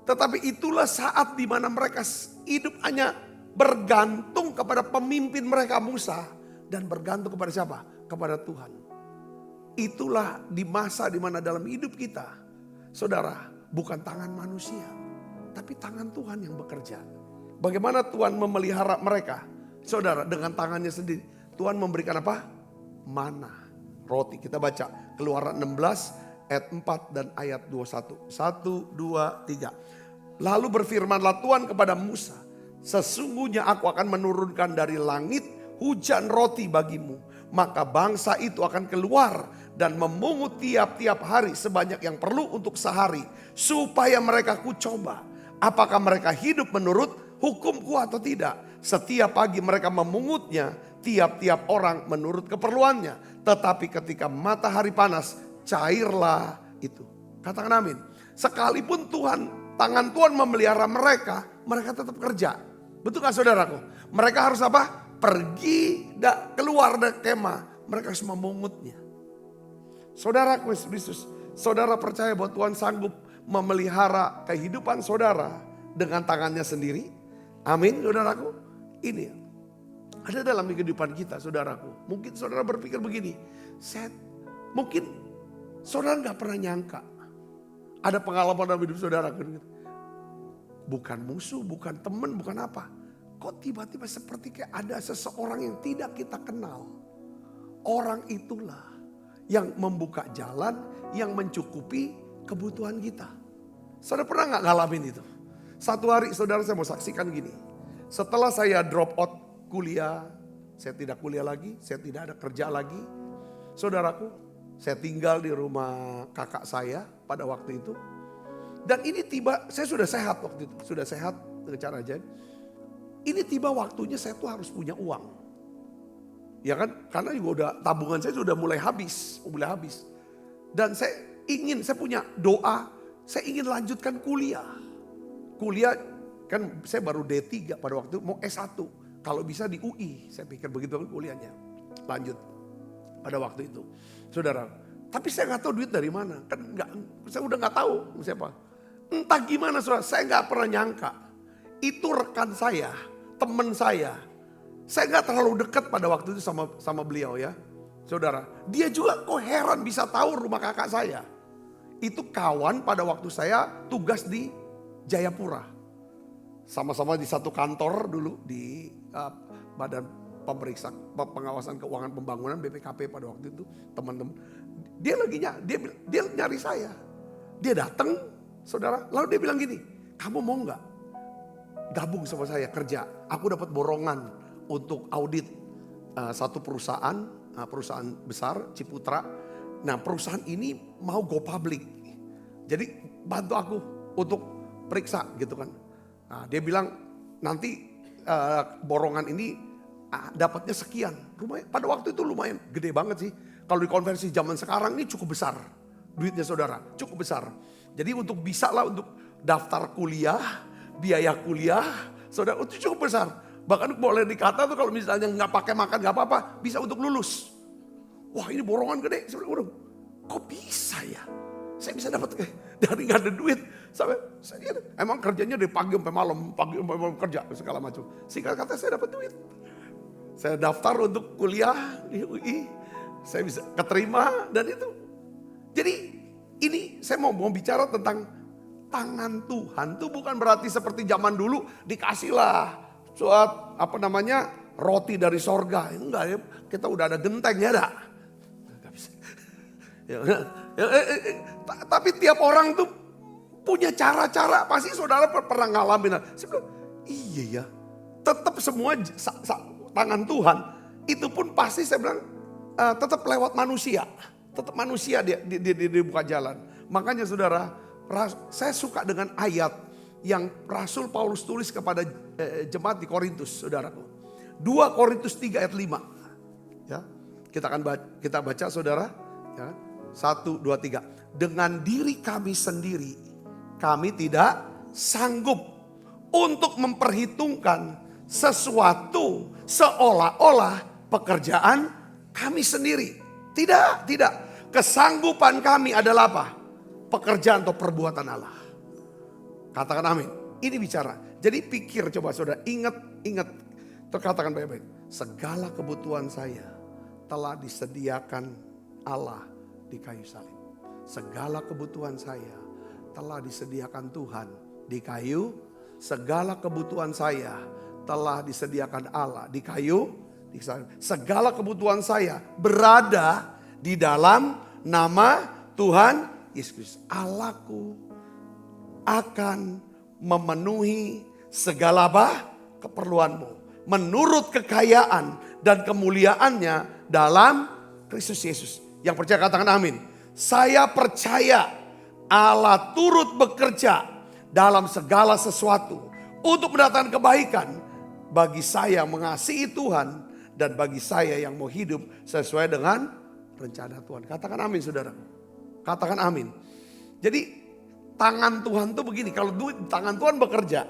tetapi itulah saat di mana mereka hidup hanya bergantung kepada pemimpin mereka Musa. Dan bergantung kepada siapa? Kepada Tuhan. Itulah di masa di mana dalam hidup kita, saudara, bukan tangan manusia, tapi tangan Tuhan yang bekerja. Bagaimana Tuhan memelihara mereka? Saudara, dengan tangannya sendiri. Tuhan memberikan apa? Mana. Roti. Kita baca Keluaran 16 ayat 4 dan ayat 21. 1, 2, 3. Lalu berfirmanlah Tuhan kepada Musa, sesungguhnya aku akan menurunkan dari langit hujan roti bagimu. Maka bangsa itu akan keluar dan memungut tiap-tiap hari sebanyak yang perlu untuk sehari. Supaya mereka kucoba apakah mereka hidup menurut hukumku atau tidak. Setiap pagi mereka memungutnya, tiap-tiap orang menurut keperluannya. Tetapi ketika matahari panas, cairlah itu. Katakan amin. Sekalipun tangan Tuhan memelihara mereka, mereka tetap kerja. Betul gak saudaraku? Mereka harus apa? Pergi keluar dari kemah. Mereka harus memungutnya. Saudaraku Yesus, saudara percaya bahwa Tuhan sanggup memelihara kehidupan saudara dengan tangannya sendiri? Amin saudaraku. Ini ada dalam kehidupan kita saudaraku. Mungkin saudara berpikir begini, mungkin saudara gak pernah nyangka. Ada pengalaman dalam hidup saudara. Bukan musuh, bukan teman, bukan apa. Kok tiba-tiba seperti kayak ada seseorang yang tidak kita kenal. Orang itulah yang membuka jalan, yang mencukupi kebutuhan kita. Saudara pernah gak ngalamin itu? Satu hari saudara saya mau saksikan gini. Setelah saya drop out kuliah, saya tidak kuliah lagi, saya tidak ada kerja lagi. Saudaraku, saya tinggal di rumah kakak saya pada waktu itu. Dan ini saya sudah sehat waktu itu, sudah sehat dengan cara ajaib. Ini tiba waktunya saya tuh harus punya uang. Ya kan, karena juga udah tabungan saya sudah mulai habis. Dan saya punya doa, saya ingin lanjutkan kuliah. Kuliah kan saya baru D3 pada waktu itu, mau S1. Kalau bisa di UI, saya pikir begitu kan kuliahnya. Lanjut pada waktu itu. Saudara, tapi saya gak tahu duit dari mana. Saya udah gak tahu siapa. Entah gimana saudara, saya gak pernah nyangka. Itu rekan saya, teman saya. Saya gak terlalu dekat pada waktu itu sama beliau ya. Saudara, dia juga kok heran bisa tahu rumah kakak saya. Itu kawan pada waktu saya tugas di Jayapura. Sama-sama di satu kantor dulu di Badan Pengawasan Keuangan Pembangunan BPKP pada waktu itu, teman-teman. Dia nyari saya. Dia datang, saudara, lalu dia bilang gini, kamu mau nggak gabung sama saya kerja? Aku dapat borongan untuk audit satu perusahaan besar Ciputra. Nah, perusahaan ini mau go public. Jadi bantu aku untuk periksa gitu kan. Nah, dia bilang nanti borongan ini dapatnya sekian. Pada waktu itu lumayan gede banget sih. Kalau dikonversi zaman sekarang ini cukup besar. Duitnya saudara cukup besar. Jadi untuk bisa lah untuk daftar kuliah, biaya kuliah, saudara itu cukup besar. Bahkan boleh dikata tuh kalau misalnya nggak pakai makan nggak apa-apa, bisa untuk lulus. Wah ini borongan gede. Saudara, kok bisa ya? Saya bisa dapat dari nggak ada duit sampai emang kerjanya dari pagi sampai malam kerja segala macam. Singkat kata saya dapat duit. Saya daftar untuk kuliah di UI, saya bisa keterima dan itu. Jadi ini saya mau bicara tentang tangan Tuhan tuh bukan berarti seperti zaman dulu dikasihlah roti dari sorga. Enggak ya, kita udah ada genteng ya dah. Tapi tiap orang tuh punya cara-cara. Pasti saudara pernah ngalamin. Saya bilang, iya ya. Tetap semua tangan Tuhan itu pun pasti saya bilang tetap lewat manusia. Tetap manusia dia buka jalan. Makanya saudara, saya suka dengan ayat yang Rasul Paulus tulis kepada jemaat di Korintus, saudaraku. 2 Korintus 3 ayat 5. Ya, kita baca saudara. Ya, 1, 2, 3. Dengan diri kami sendiri, kami tidak sanggup untuk memperhitungkan sesuatu seolah-olah pekerjaan kami sendiri. Tidak. Kesanggupan kami adalah apa? Pekerjaan atau perbuatan Allah. Katakan amin. Ini bicara. Jadi pikir coba saudara, ingat. Katakan baik-baik. Segala kebutuhan saya telah disediakan Allah di kayu salib. Segala kebutuhan saya telah disediakan Tuhan di kayu. Segala kebutuhan saya telah disediakan Allah di kayu. Segala kebutuhan saya berada di dalam nama Tuhan Yesus Kristus. Allahku akan memenuhi segala keperluanmu menurut kekayaan dan kemuliaannya dalam Kristus Yesus. Yang percaya katakan amin. Saya percaya Allah turut bekerja dalam segala sesuatu untuk mendatangkan kebaikan bagi saya yang mengasihi Tuhan dan bagi saya yang mau hidup sesuai dengan rencana Tuhan. Katakan amin saudara. Katakan amin. Jadi tangan Tuhan tuh begini, kalau tangan Tuhan bekerja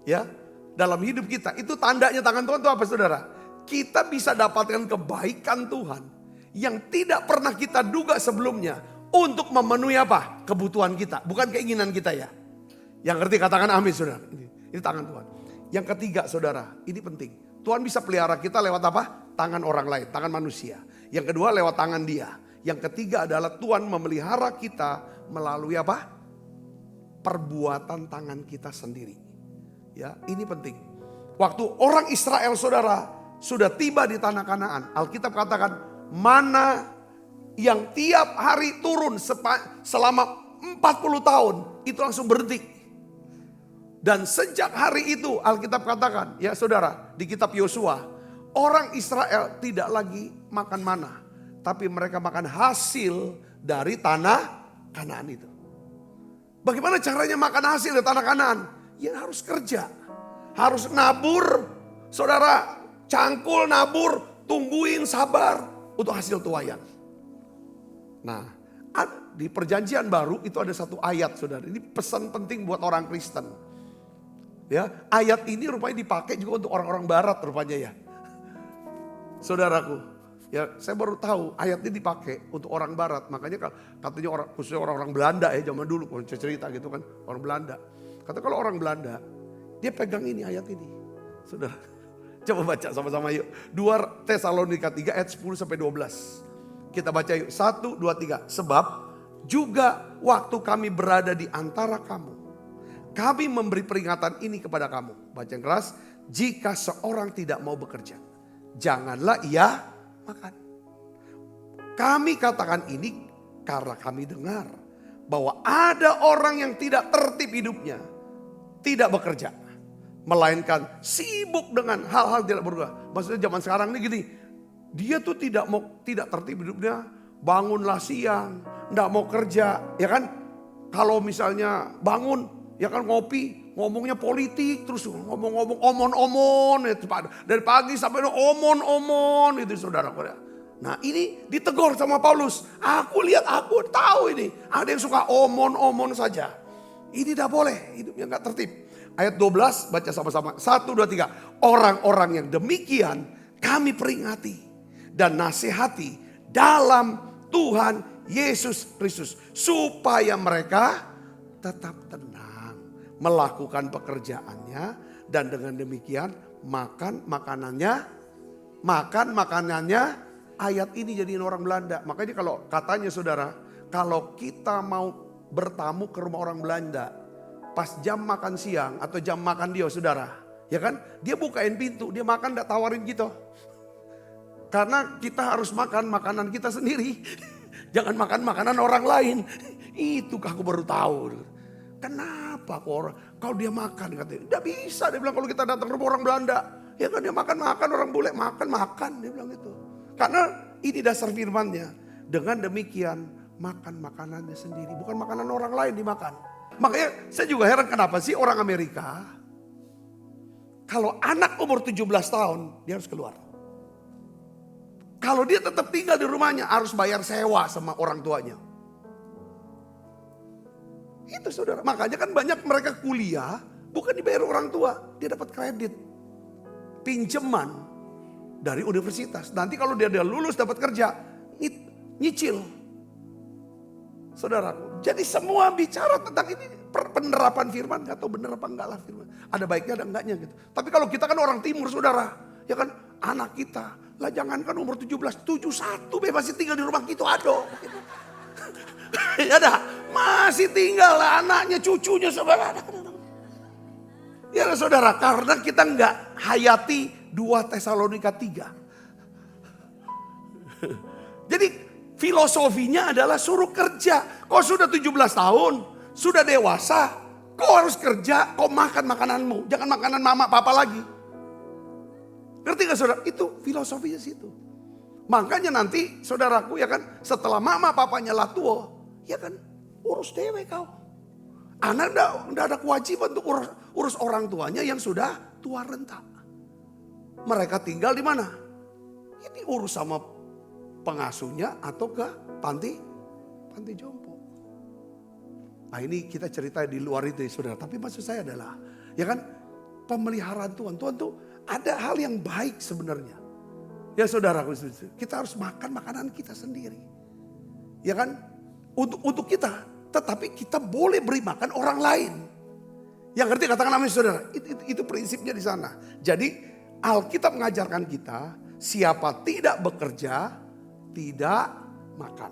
ya dalam hidup kita, itu tandanya tangan Tuhan itu apa saudara? Kita bisa dapatkan kebaikan Tuhan yang tidak pernah kita duga sebelumnya untuk memenuhi apa? Kebutuhan kita, bukan keinginan kita ya. Yang ngerti katakan amin saudara. Ini tangan Tuhan. Yang ketiga saudara, ini penting. Tuhan bisa pelihara kita lewat apa? Tangan orang lain, tangan manusia. Yang kedua lewat tangan Dia. Yang ketiga adalah Tuhan memelihara kita melalui apa? Perbuatan tangan kita sendiri. Ya, ini penting. Waktu orang Israel saudara sudah tiba di tanah Kanaan, Alkitab katakan mana yang tiap hari turun selama 40 tahun itu langsung berhenti. Dan sejak hari itu Alkitab katakan ya saudara di kitab Yosua, orang Israel tidak lagi makan mana, tapi mereka makan hasil dari tanah Kanaan itu. Bagaimana caranya makan hasil dari tanah Kanaan? Ya harus kerja, harus nabur, saudara, cangkul nabur, tungguin sabar untuk hasil tuaian. Nah, di perjanjian baru itu ada satu ayat saudara, ini pesan penting buat orang Kristen. Ya, ayat ini rupanya dipakai juga untuk orang-orang barat rupanya ya. Saudaraku, ya saya baru tahu ayat ini dipakai untuk orang barat. Makanya katanya khususnya orang-orang Belanda ya zaman dulu, kalau cerita gitu kan, orang Belanda. Kata kalau orang Belanda, dia pegang ini ayat ini. Saudara, coba baca sama-sama yuk. 2 Tesalonika 3 ayat 10 sampai 12. Kita baca yuk. 1, 2, 3. Sebab juga waktu kami berada di antara kamu, kami memberi peringatan ini kepada kamu. Baca yang keras. Jika seorang tidak mau bekerja, janganlah ia makan. Kami katakan ini karena kami dengar bahwa ada orang yang tidak tertib hidupnya, tidak bekerja, melainkan sibuk dengan hal-hal tidak berguna. Maksudnya zaman sekarang ini gini, dia tuh tidak tertib hidupnya, bangunlah siang, tidak mau kerja, ya kan? Kalau misalnya bangun, ya kan ngopi, ngomongnya politik, terus ngomong-ngomong omon-omon, dari pagi sampai omon-omon itu saudara. Nah ini ditegur sama Paulus. Aku tahu ini. Ada yang suka omon-omon saja. Ini tidak boleh, hidupnya gak tertib. Ayat 12 baca sama-sama. 1, 2, 3. Orang-orang yang demikian kami peringati dan nasihati dalam Tuhan Yesus Kristus. Supaya mereka tetap tenang melakukan pekerjaannya. Dan dengan demikian makan makanannya. Ayat ini jadiin orang Belanda. Makanya kalau katanya saudara, kalau kita mau bertamu ke rumah orang Belanda, pas jam makan siang atau jam makan dia saudara, ya kan? Dia bukain pintu, dia makan gak tawarin gitu. Karena kita harus makan makanan kita sendiri. Jangan makan makanan orang lain. Itu aku baru tahu. Kenapa kalau dia makan katanya? Tidak bisa, dia bilang kalau kita datang ke rumah orang Belanda. Ya kan dia makan-makan, orang bule makan-makan, dia bilang itu. Karena ini dasar firman-Nya. Dengan demikian makan makanannya sendiri, bukan makanan orang lain dimakan. Makanya saya juga heran kenapa sih orang Amerika kalau anak umur 17 tahun dia harus keluar. Kalau dia tetap tinggal di rumahnya harus bayar sewa sama orang tuanya. Itu saudara, makanya kan banyak mereka kuliah bukan dibayar orang tua, dia dapat kredit pinjaman dari universitas. Nanti kalau dia lulus dapat kerja, nyicil. Saudaraku, jadi semua bicara tentang ini penerapan firman, gak tahu bener apa enggak lah firman. Ada baiknya ada enggaknya gitu. Tapi kalau kita kan orang timur saudara, ya kan anak kita, lah jangankan umur 17, 71 masih tinggal di rumah gitu, aduh. Ya dah, masih tinggal lah anaknya, cucunya saudara. Ya saudara, karena kita enggak hayati 2 Tesalonika 3. Jadi filosofinya adalah suruh kerja. Kau sudah 17 tahun, sudah dewasa, kau harus kerja, kau makan makananmu. Jangan makanan mama papa lagi. Ngerti gak saudara? Itu filosofinya situ. Makanya nanti saudaraku ya kan, setelah mama papanya lah tua, ya kan urus dewe kau. Anak udah ada kewajiban untuk urus orang tuanya yang sudah tua renta. Mereka tinggal di mana? Ini urus sama pengasuhnya atau ke panti jompo. Nah ini kita cerita di luar itu ya saudara. Tapi maksud saya adalah ya kan pemeliharaan Tuhan. Tuhan tuh ada hal yang baik sebenarnya. Ya saudara, kita harus makan makanan kita sendiri. Ya kan untuk kita. Tetapi kita boleh beri makan orang lain. Yang ngerti katakan amin saudara. Itu prinsipnya di sana. Jadi Alkitab mengajarkan kita siapa tidak bekerja tidak makan.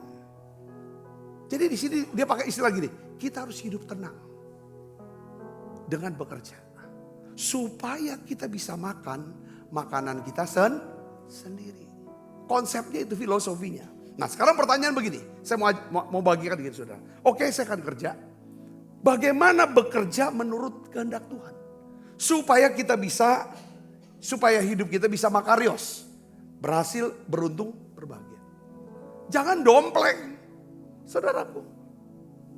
Jadi di sini dia pakai istilah gini, kita harus hidup tenang dengan bekerja. Supaya kita bisa makan makanan kita sendiri. Konsepnya itu filosofinya. Nah sekarang pertanyaan begini, saya mau bagikan gini saudara. Oke, saya akan kerja. Bagaimana bekerja menurut kehendak Tuhan? Supaya hidup kita bisa makarios. Berhasil, beruntung, berbahagia. Jangan dompleng, saudaraku.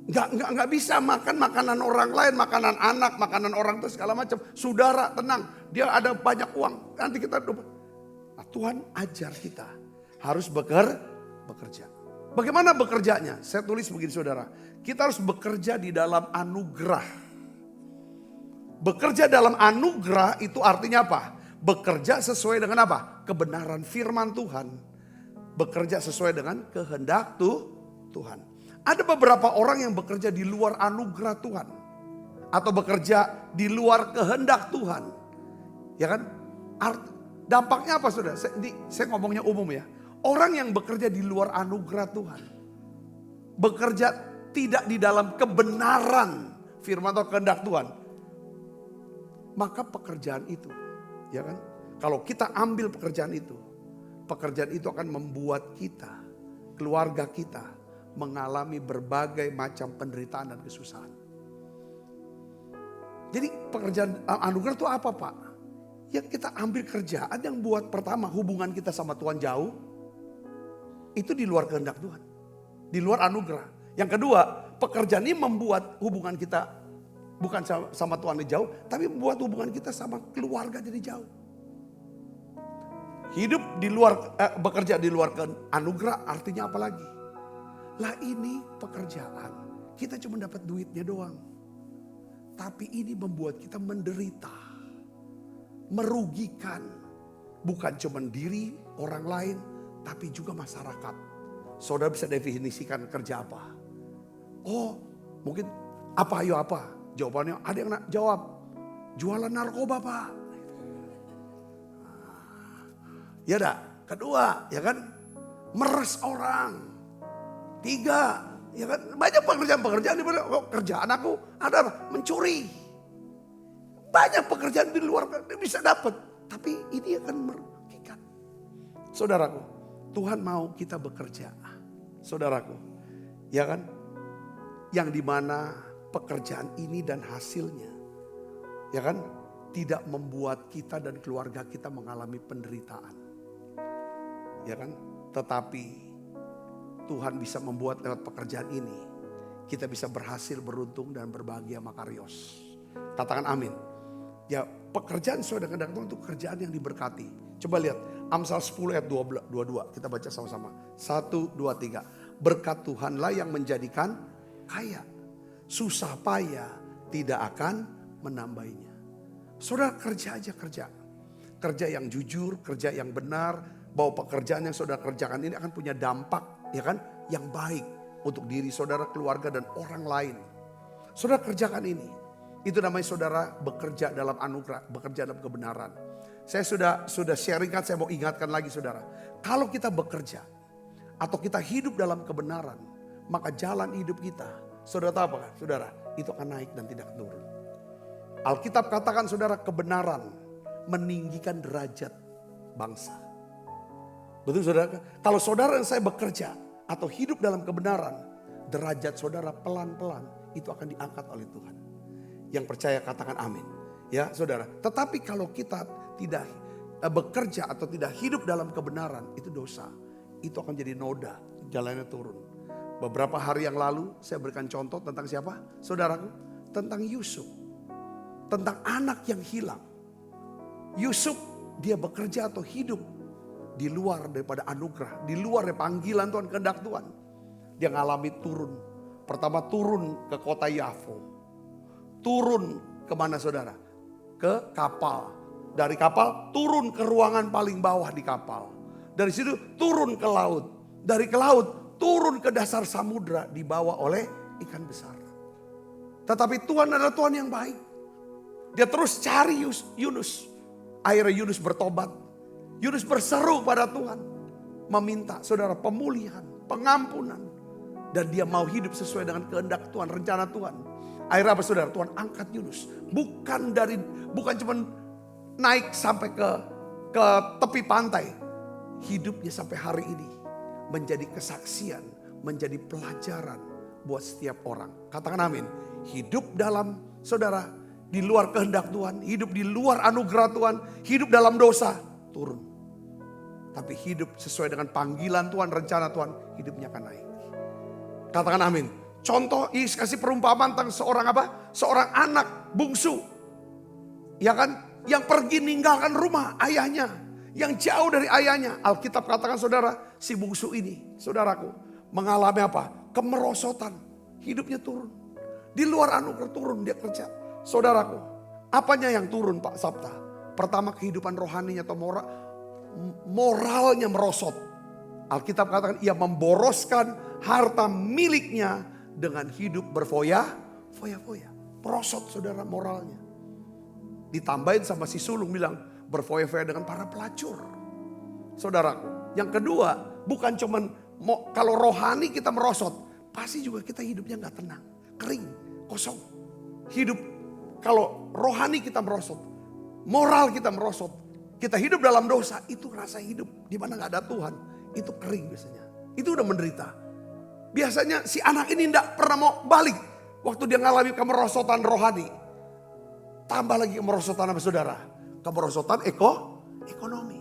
Nggak bisa makan makanan orang lain, makanan anak, makanan orang tua segala macam. Saudara tenang, dia ada banyak uang. Nanti kita nah, Tuhan ajar kita harus bekerja. Bagaimana bekerjanya? Saya tulis begini saudara. Kita harus bekerja di dalam anugerah. Bekerja dalam anugerah itu artinya apa? Bekerja sesuai dengan apa? Kebenaran firman Tuhan. Bekerja sesuai dengan kehendak Tuhan. Ada beberapa orang yang bekerja di luar anugerah Tuhan. Atau bekerja di luar kehendak Tuhan. Ya kan? Dampaknya apa saudara? Saya ngomongnya umum ya. Orang yang bekerja di luar anugerah Tuhan. Bekerja tidak di dalam kebenaran firman atau kehendak Tuhan. Maka pekerjaan itu, ya kan? Kalau kita ambil pekerjaan itu akan membuat kita, keluarga kita mengalami berbagai macam penderitaan dan kesusahan. Jadi pekerjaan anugerah itu apa Pak? Ya kita ambil kerjaan yang buat pertama hubungan kita sama Tuhan jauh. Itu di luar kehendak Tuhan. Di luar anugerah. Yang kedua, pekerjaan ini membuat hubungan kita bukan sama Tuhan jauh, tapi membuat hubungan kita sama keluarga jadi jauh. Hidup di luar, bekerja di luar anugerah artinya apa lagi? Lah ini pekerjaan, kita cuma dapat duitnya doang. Tapi ini membuat kita menderita, merugikan. Bukan cuma diri orang lain, tapi juga masyarakat. Saudara bisa definisikan kerja apa? Oh mungkin apa ayo apa? Jawabannya ada yang jawab, jualan narkoba Pak. Ya dah, kedua ya kan, meres orang. 3, ya kan, banyak pekerjaan-pekerjaan di mana kerjaan aku ada apa? Mencuri. Banyak pekerjaan di luar bisa dapat, tapi ini akan merugikan. Saudaraku, Tuhan mau kita bekerja. Saudaraku, ya kan, yang dimana pekerjaan ini dan hasilnya, ya kan, tidak membuat kita dan keluarga kita mengalami penderitaan. Ya kan? Tetapi Tuhan bisa membuat lewat pekerjaan ini kita bisa berhasil, beruntung dan berbahagia makarios. Katakan amin. Ya, pekerjaan sesuai dengan kehendak Tuhan itu pekerjaan yang diberkati. Coba lihat Amsal 10 ayat 22. Kita baca sama-sama. 1, 2, 3. Berkat Tuhanlah yang menjadikan kaya. Susah payah tidak akan menambahnya. Saudara kerja aja kerja. Kerja yang jujur, kerja yang benar. Bahwa pekerjaan yang saudara kerjakan ini akan punya dampak, ya kan, yang baik untuk diri saudara, keluarga dan orang lain. Saudara kerjakan ini. Itu namanya saudara bekerja dalam anugerah, bekerja dalam kebenaran. Saya sudah sharingkan, saya mau ingatkan lagi saudara. Kalau kita bekerja atau kita hidup dalam kebenaran, maka jalan hidup kita, saudara tahu apa kan? Saudara, itu akan naik dan tidak turun. Alkitab katakan saudara, kebenaran meninggikan derajat bangsa. Betul saudara? Kalau saudara dan saya bekerja atau hidup dalam kebenaran, derajat saudara pelan-pelan itu akan diangkat oleh Tuhan. Yang percaya katakan amin. Ya saudara, tetapi kalau kita tidak bekerja atau tidak hidup dalam kebenaran, itu dosa. Itu akan jadi noda, jalannya turun. Beberapa hari yang lalu saya berikan contoh tentang siapa? Saudaraku, tentang Yusuf. Tentang anak yang hilang. Yusuf dia bekerja atau hidup di luar daripada anugerah, di luar dari panggilan Tuhan, kehendak Tuhan. Dia ngalami turun. Pertama turun ke kota Yafo. Turun kemana saudara? Ke kapal. Dari kapal turun ke ruangan paling bawah di kapal. Dari situ turun ke laut. Dari ke laut turun ke dasar samudra dibawa oleh ikan besar. Tetapi Tuhan adalah Tuhan yang baik. Dia terus cari Yunus. Akhirnya Yunus bertobat. Yunus berseru pada Tuhan. Meminta saudara pemulihan, pengampunan. Dan dia mau hidup sesuai dengan kehendak Tuhan, rencana Tuhan. Akhirnya apa saudara? Tuhan angkat Yunus. Bukan cuma naik sampai ke tepi pantai. Hidupnya sampai hari ini menjadi kesaksian, menjadi pelajaran buat setiap orang. Katakan amin. Hidup dalam saudara di luar kehendak Tuhan, hidup di luar anugerah Tuhan, hidup dalam dosa, turun. Tapi hidup sesuai dengan panggilan Tuhan, rencana Tuhan, hidupnya akan naik. Katakan amin. Contoh, Yesus kasih perumpamaan tentang seorang apa? Seorang anak bungsu. Ya kan? Yang pergi ninggalkan rumah ayahnya. Yang jauh dari ayahnya. Alkitab katakan saudara, si bungsu ini, saudaraku, mengalami apa? Kemerosotan. Hidupnya turun. Di luar anugerah turun, dia kerja. Saudaraku, apanya yang turun Pak Sabta? Pertama kehidupan rohaninya atau moralnya merosot. Alkitab katakan ia memboroskan harta miliknya dengan hidup berfoya-foya. Merosot saudara moralnya. Ditambahin sama si sulung bilang berfoya-foya dengan para pelacur. Saudaraku, yang kedua bukan cuman kalau rohani kita merosot, pasti juga kita hidupnya gak tenang, kering, kosong. Hidup kalau rohani kita merosot, moral kita merosot, kita hidup dalam dosa, itu rasa hidup di mana gak ada Tuhan, itu kering biasanya. Itu udah menderita. Biasanya si anak ini tidak pernah mau balik. Waktu dia ngalami kemerosotan rohani. Tambah lagi kemerosotan apa saudara? Kemerosotan ekonomi.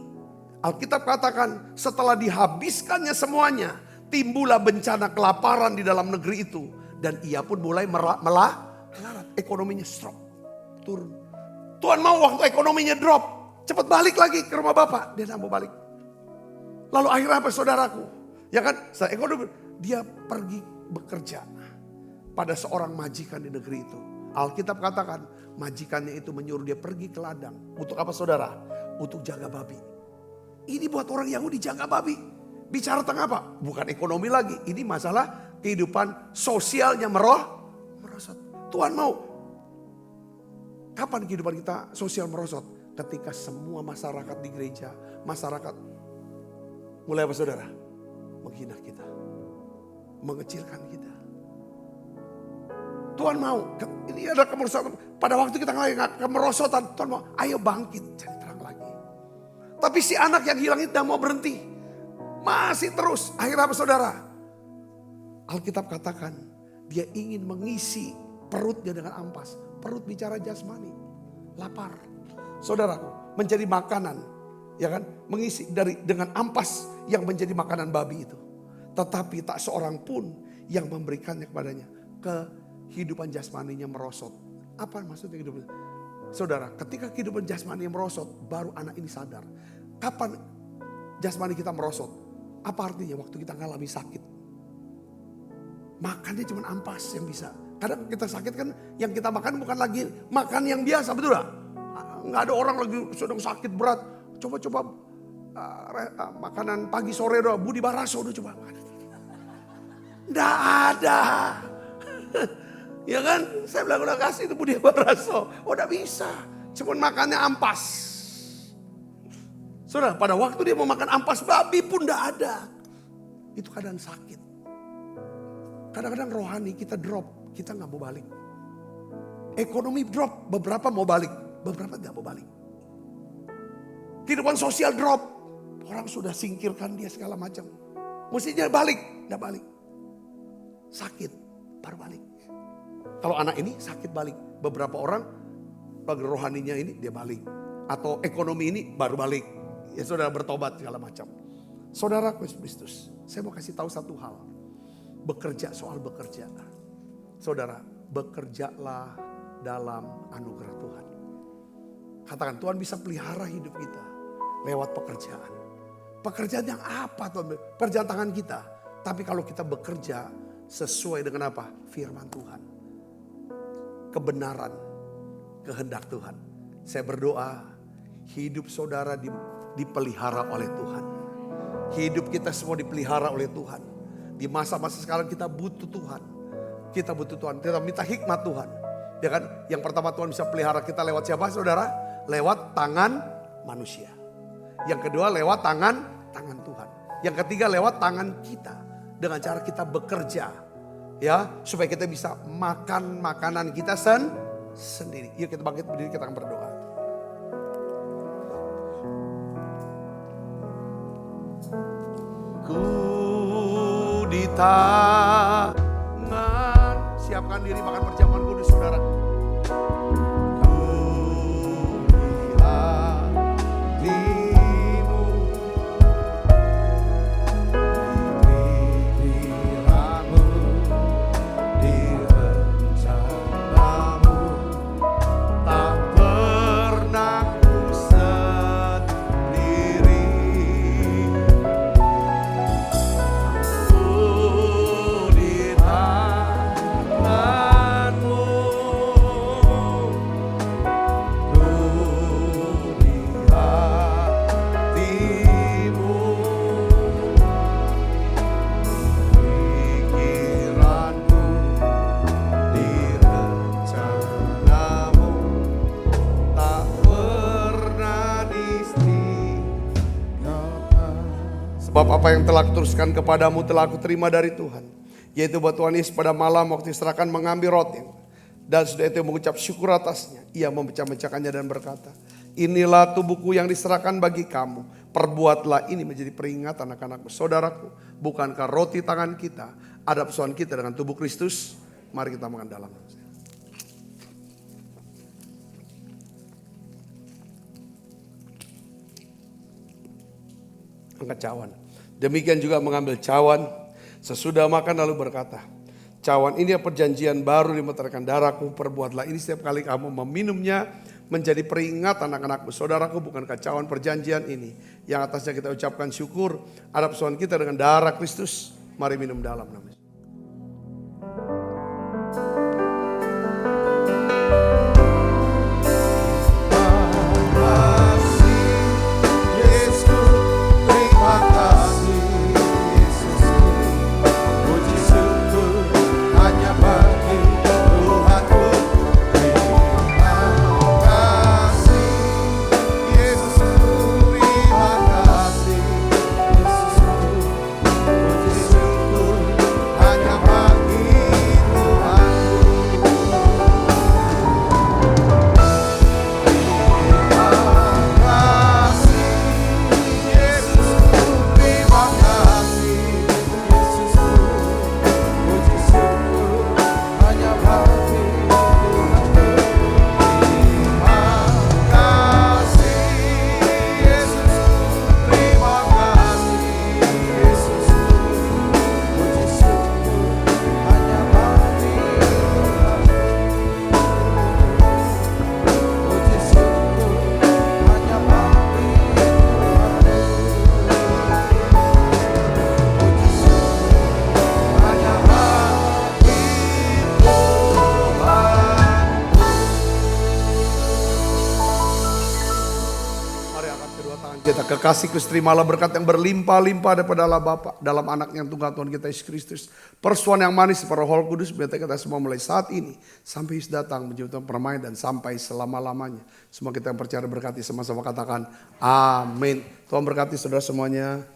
Alkitab katakan setelah dihabiskannya semuanya. Timbullah bencana kelaparan di dalam negeri itu. Dan ia pun mulai melarat. Ekonominya drop. Turun. Tuhan mau waktu ekonominya drop. Cepat balik lagi ke rumah bapak. Dia tidak mau balik. Lalu akhirnya apa saudaraku? Ya kan? Setelah ekonomi. Dia pergi bekerja pada seorang majikan di negeri itu. Alkitab katakan majikannya itu menyuruh dia pergi ke ladang. Untuk apa saudara? Untuk jaga babi. Ini buat orang Yahudi jaga babi. Bicara tentang apa? Bukan ekonomi lagi. Ini masalah kehidupan sosialnya merosot. Tuhan mau. Kapan kehidupan kita sosial merosot? Ketika semua masyarakat di gereja, masyarakat mulai apa saudara? Menghina kita. Mengecilkan kita. Tuhan mau, ini adalah kemerosotan. Pada waktu kita ngalamin kemerosotan, Tuhan mau, ayo bangkit, cari terang lagi. Tapi si anak yang hilang itu tidak mau berhenti. Masih terus, akhirnya apa saudara? Alkitab katakan, dia ingin mengisi perutnya dengan ampas. Perut bicara jasmani. lapar. Saudaraku, menjadi makanan, ya kan, mengisi dengan ampas yang menjadi makanan babi itu. Tetapi tak seorang pun yang memberikannya kepadanya. Kehidupan jasmaninya merosot. Apa maksudnya kehidupan? Saudara, ketika kehidupan jasmani merosot, baru anak ini sadar. Kapan jasmani kita merosot? Apa artinya? Waktu kita ngalami sakit. Makannya cuma ampas yang bisa. Kadang kita sakit kan, yang kita makan bukan lagi makan yang biasa, betul gak? Nggak ada orang lagi sedang sakit berat. Coba-coba makanan pagi sore doang. Budi Baraso udah coba. Nggak ada. Ya kan? Saya bilang udah kasih itu Budi Baraso. Oh udah bisa. Cuman makannya ampas. Saudara, pada waktu dia mau makan ampas babi pun nggak ada. Itu keadaan sakit. Kadang-kadang rohani kita drop. Kita nggak mau balik. Ekonomi drop. Beberapa mau balik. Beberapa tidak mau balik. Kehidupan sosial drop. Orang sudah singkirkan dia segala macam. Mestinya balik. Nggak balik. Sakit. Baru balik. Kalau anak ini sakit balik. Beberapa orang bagi rohaninya ini dia balik. Atau ekonomi ini baru balik. Ya saudara bertobat segala macam. Saudara Kristus, saya mau kasih tahu satu hal. Bekerja, soal bekerja. Saudara, bekerjalah dalam anugerah Tuhan. Katakan Tuhan bisa pelihara hidup kita lewat pekerjaan. Pekerjaan yang apa Tuhan? Pekerjaan tangan kita. Tapi kalau kita bekerja sesuai dengan apa? Firman Tuhan. Kebenaran, kehendak Tuhan. Saya berdoa hidup saudara dipelihara oleh Tuhan. Hidup kita semua dipelihara oleh Tuhan. Di masa-masa sekarang kita butuh Tuhan. Kita butuh Tuhan. Kita minta hikmat Tuhan. Ya kan? Yang pertama Tuhan bisa pelihara kita lewat siapa saudara? Lewat tangan manusia. Yang kedua lewat tangan Tuhan. Yang ketiga lewat tangan kita. Dengan cara kita bekerja. Ya, supaya kita bisa makan makanan kita sendiri. Yuk kita bangkit berdiri, kita akan berdoa. Ku di tangan, siapkan diri makan perjamuan kudus saudara. Ku di hatimu, di pikiranmu, di rencanamu, tak pernah ku sendiri. Sebab apa yang telah kuteruskan kepadamu telah aku terima dari Tuhan. Yaitu bahwa Tuhan Yesus pada malam waktu diserahkan mengambil roti. Dan sudah itu mengucap syukur atasnya. Ia memecah-mecahkannya dan berkata, inilah tubuhku yang diserahkan bagi kamu. Perbuatlah ini menjadi peringatan anak-anakku. Saudaraku, bukankah roti tangan kita ada persoalan kita dengan tubuh Kristus? Mari kita makan dalam. Angkat cawan. Demikian juga mengambil cawan. Sesudah makan lalu berkata, cawan ini perjanjian baru dimeteraikan darahku. Perbuatlah ini setiap kali kamu meminumnya menjadi peringatan anak-anakku. Saudaraku, bukankah cawan perjanjian ini yang atasnya kita ucapkan syukur ada persoalan kita dengan darah Kristus? Mari minum dalam namanya. Kita kekasih Kristus, terimalah berkat yang berlimpah-limpah daripada Allah Bapa dalam anak yang tunggal Tuhan kita Yesus Kristus. Persuan yang manis para Roh Kudus biar kita semua mulai saat ini sampai Yesus datang menjadi Tuhan permain dan sampai selama-lamanya. Semua kita yang percaya berkati sama-sama katakan amin. Tuhan berkati saudara semuanya.